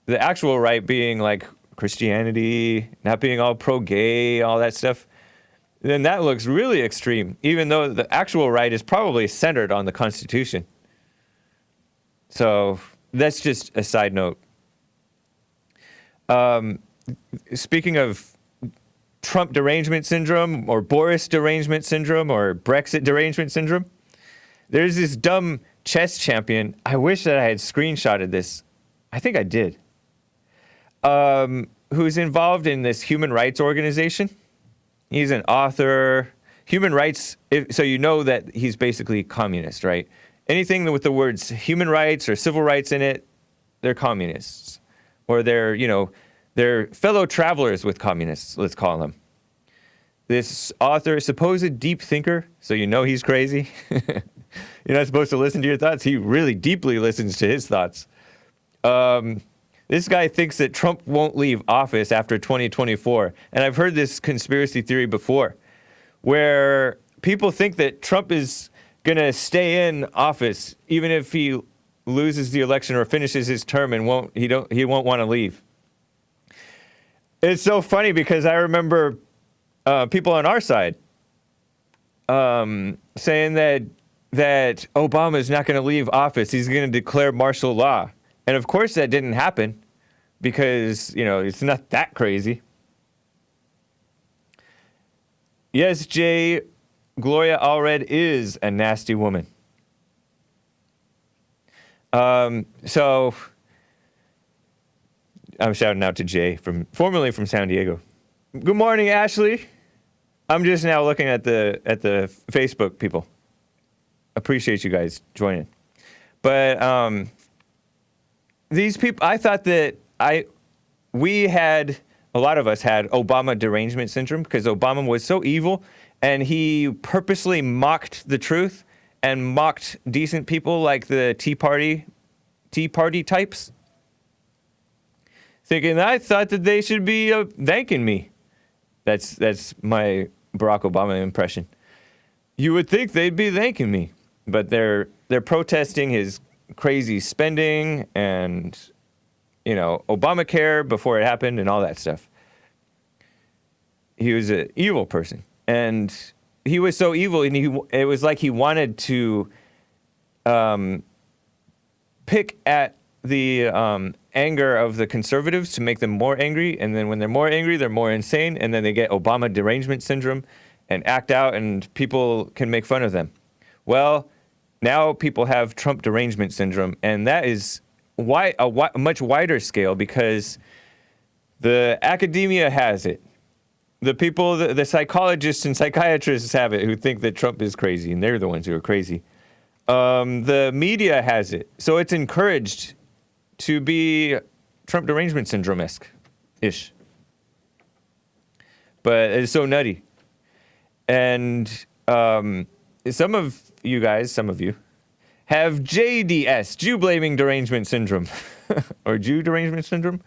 being like Christianity, not being all pro-gay, all that stuff, then that looks really extreme, even though the actual right is probably centered on the Constitution. So that's just a side note. Speaking of Trump derangement syndrome, or Boris derangement syndrome, or Brexit derangement syndrome, there's this dumb chess champion. I wish that I had screenshotted this. I think I did. Who's involved in this human rights organization. He's an author. Human rights, so you know that he's basically communist, right? Anything with the words human rights or civil rights in it, they're communists. Or they're fellow travelers with communists, let's call them. This author, supposed deep thinker, so you know he's crazy. You're not supposed to listen to your thoughts. He really deeply listens to his thoughts. This guy thinks that Trump won't leave office after 2024. And I've heard this conspiracy theory before, where people think that Trump is going to stay in office even if he loses the election or finishes his term and he won't want to leave. It's so funny because I remember people on our side saying that Obama's not going to leave office. He's going to declare martial law. And of course that didn't happen because, it's not that crazy. Yes, Jay, Gloria Allred is a nasty woman. So I'm shouting out to Jay, formerly from San Diego. Good morning, Ashley. I'm just now looking at the Facebook people. Appreciate you guys joining. But these people, I thought that a lot of us had Obama derangement syndrome because Obama was so evil and he purposely mocked the truth and mocked decent people like the Tea Party types. Thinking, I thought that they should be thanking me. That's my Barack Obama impression. You would think they'd be thanking me, but they're protesting his crazy spending and, Obamacare before it happened and all that stuff. He was an evil person, and he was so evil, and it was like he wanted to pick at anger of the conservatives to make them more angry, and then when they're more angry, they're more insane, and then they get Obama derangement syndrome and act out, and people can make fun of them. Well, now people have Trump derangement syndrome, and that is a much wider scale because the academia has it. The people, the psychologists and psychiatrists have it who think that Trump is crazy, and they're the ones who are crazy. The media has it. So it's encouraged to be Trump derangement syndrome-esque-ish. But it's so nutty. And some of you, have JDS, Jew-blaming derangement syndrome, or Jew derangement syndrome.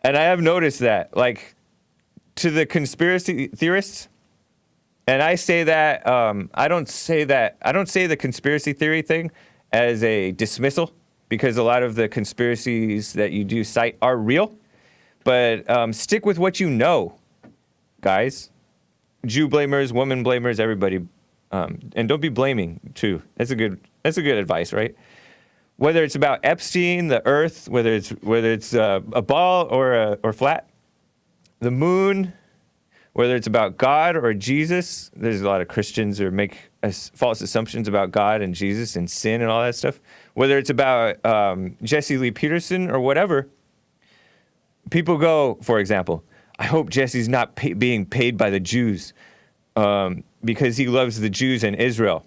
And I have noticed that, like, to the conspiracy theorists, and I say that, I don't say the conspiracy theory thing as a dismissal, because a lot of the conspiracies that you do cite are real, but stick with what you know, guys. Jew blamers, woman blamers, everybody, and don't be blaming too. That's a good advice, right? Whether it's about Epstein, the Earth, whether it's a ball or flat, the moon, whether it's about God or Jesus. There's a lot of Christians who make false assumptions about God and Jesus and sin and all that stuff. Whether it's about Jesse Lee Peterson or whatever, people go, for example, I hope Jesse's not being paid by the Jews because he loves the Jews and Israel.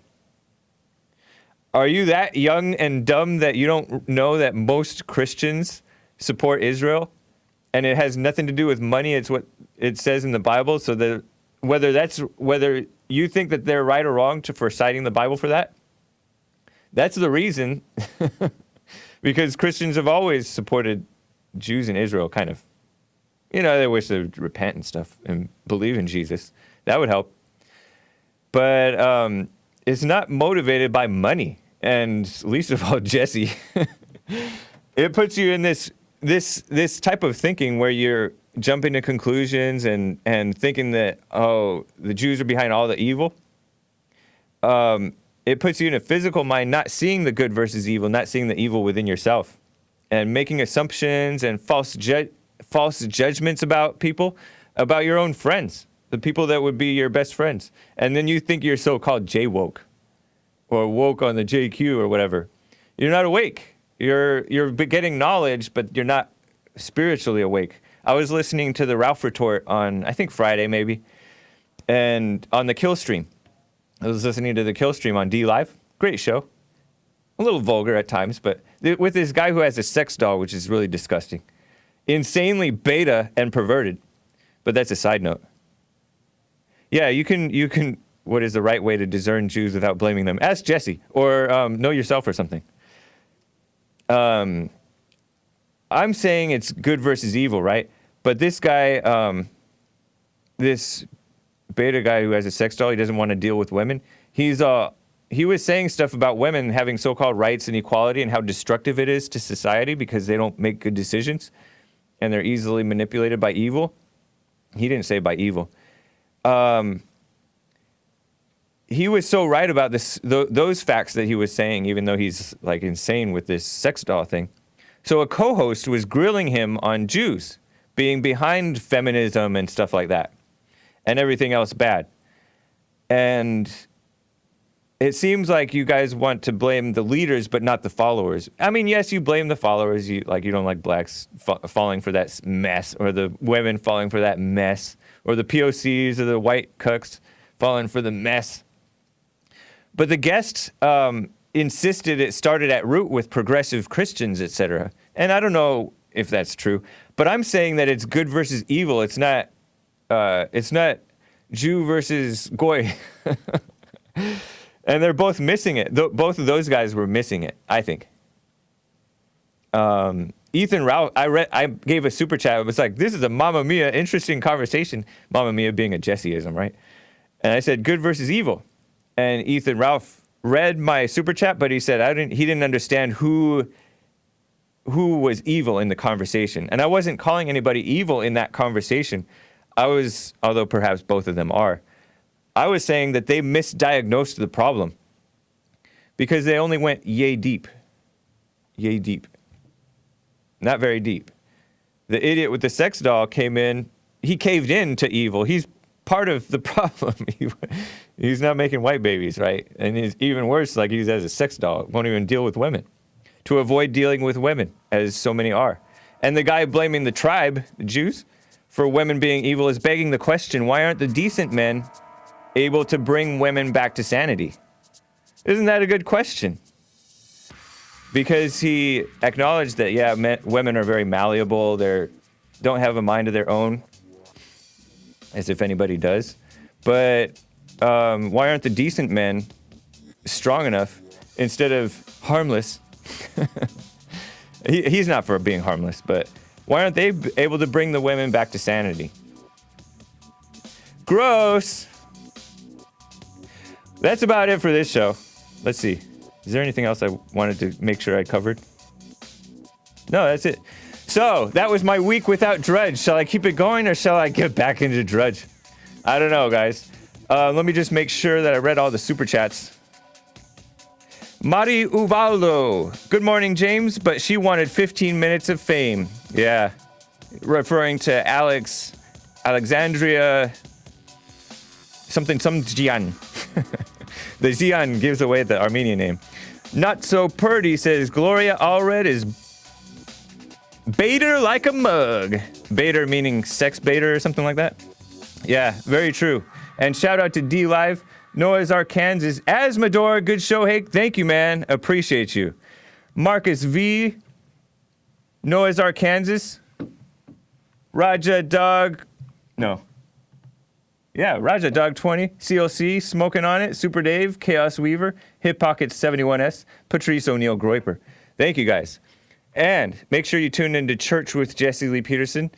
Are you that young and dumb that you don't know that most Christians support Israel? And it has nothing to do with money. It's what it says in the Bible. So that whether you think that they're right or wrong for citing the Bible for that, that's the reason. Because Christians have always supported Jews in Israel, kind of. You know, they wish they would repent and stuff and believe in Jesus. That would help. But it's not motivated by money, and least of all Jesse. It puts you in this type of thinking where you're jumping to conclusions and thinking that, oh, the Jews are behind all the evil. It puts you in a physical mind, not seeing the good versus evil, not seeing the evil within yourself, and making assumptions and false judgments about people, about your own friends, the people that would be your best friends. And then you think you're so-called J-woke, or woke on the JQ or whatever. You're not awake. You're getting knowledge, but you're not spiritually awake. I was listening to the Ralph Retort on, I think Friday maybe, and on the Kill Stream. I was listening to the Kill Stream on D Live. Great show. A little vulgar at times, but with this guy who has a sex doll, which is really disgusting. Insanely beta and perverted. But that's a side note. Yeah, you can, what is the right way to discern Jews without blaming them? Ask Jesse, or know yourself or something. I'm saying it's good versus evil, right? But this guy, this beta guy who has a sex doll, he doesn't want to deal with women. He was saying stuff about women having so-called rights and equality and how destructive it is to society because they don't make good decisions and they're easily manipulated by evil. He didn't say by evil. He was so right about those facts that he was saying, even though he's like insane with this sex doll thing. So a co-host was grilling him on Jews being behind feminism and stuff like that, and everything else bad. And it seems like you guys want to blame the leaders, but not the followers. I mean, yes, you blame the followers. You don't like blacks falling for that mess, or the women falling for that mess, or the POCs or the white cucks falling for the mess. But the guest insisted it started at root with progressive Christians, etc. And I don't know if that's true, but I'm saying that it's good versus evil. It's not Jew versus Goy. And they're both missing it. Both of those guys were missing it, I think. Ethan Ralph, I gave a super chat. It was like, this is a Mamma Mia interesting conversation. Mamma Mia being a Jesseism, right? And I said, good versus evil. And Ethan Ralph read my super chat, but he said he didn't understand who was evil in the conversation. And I wasn't calling anybody evil in that conversation. Although perhaps both of them are. I was saying that they misdiagnosed the problem because they only went yay deep. Yay deep. Not very deep. The idiot with the sex doll came in. He caved in to evil. He's part of the problem. He's not making white babies, right? And it's even worse, like he's as a sex doll. Won't even deal with women. To avoid dealing with women, as so many are. And the guy blaming the tribe, the Jews, for women being evil is begging the question, why aren't the decent men able to bring women back to sanity? Isn't that a good question? Because he acknowledged that, yeah, women are very malleable. They don't have a mind of their own, as if anybody does. But why aren't the decent men strong enough instead of harmless? He's not for being harmless, but why aren't they able to bring the women back to sanity? Gross. That's about it for this show. Let's see. Is there anything else I wanted to make sure I covered? No, that's it. So, that was my week without Drudge. Shall I keep it going or shall I get back into Drudge? I don't know, guys. Let me just make sure that I read all the super chats. Mari Ubaldo. Good morning, James, but she wanted 15 minutes of fame. Yeah. Referring to Alexandria, something Jian. The Jian gives away the Armenian name. Not So Purdy says, Gloria Allred is baiter like a mug. Baiter meaning sex baiter or something like that. Yeah, very true. And shout out to D Live. Noah's Ark, Kansas. Asmodor, good show, Hake. Thank you, man. Appreciate you. Marcus V. Noah's Ark, Kansas. Raja Dog. No. Yeah, Raja Dog 20. CLC, Smoking on It. Super Dave. Chaos Weaver. Hip Pocket 71S. Patrice O'Neill Groiper. Thank you, guys. And make sure you tune into Church with Jesse Lee Peterson.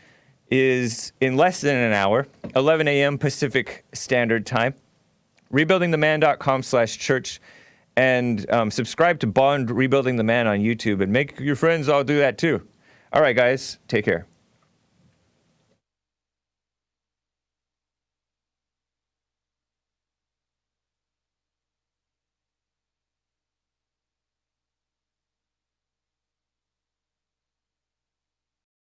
Is in less than an hour. 11 a.m. Pacific Standard Time. rebuildingtheman.com/church, and subscribe to Bond Rebuilding the Man on YouTube, and make your friends all do that too. All right, guys, take care.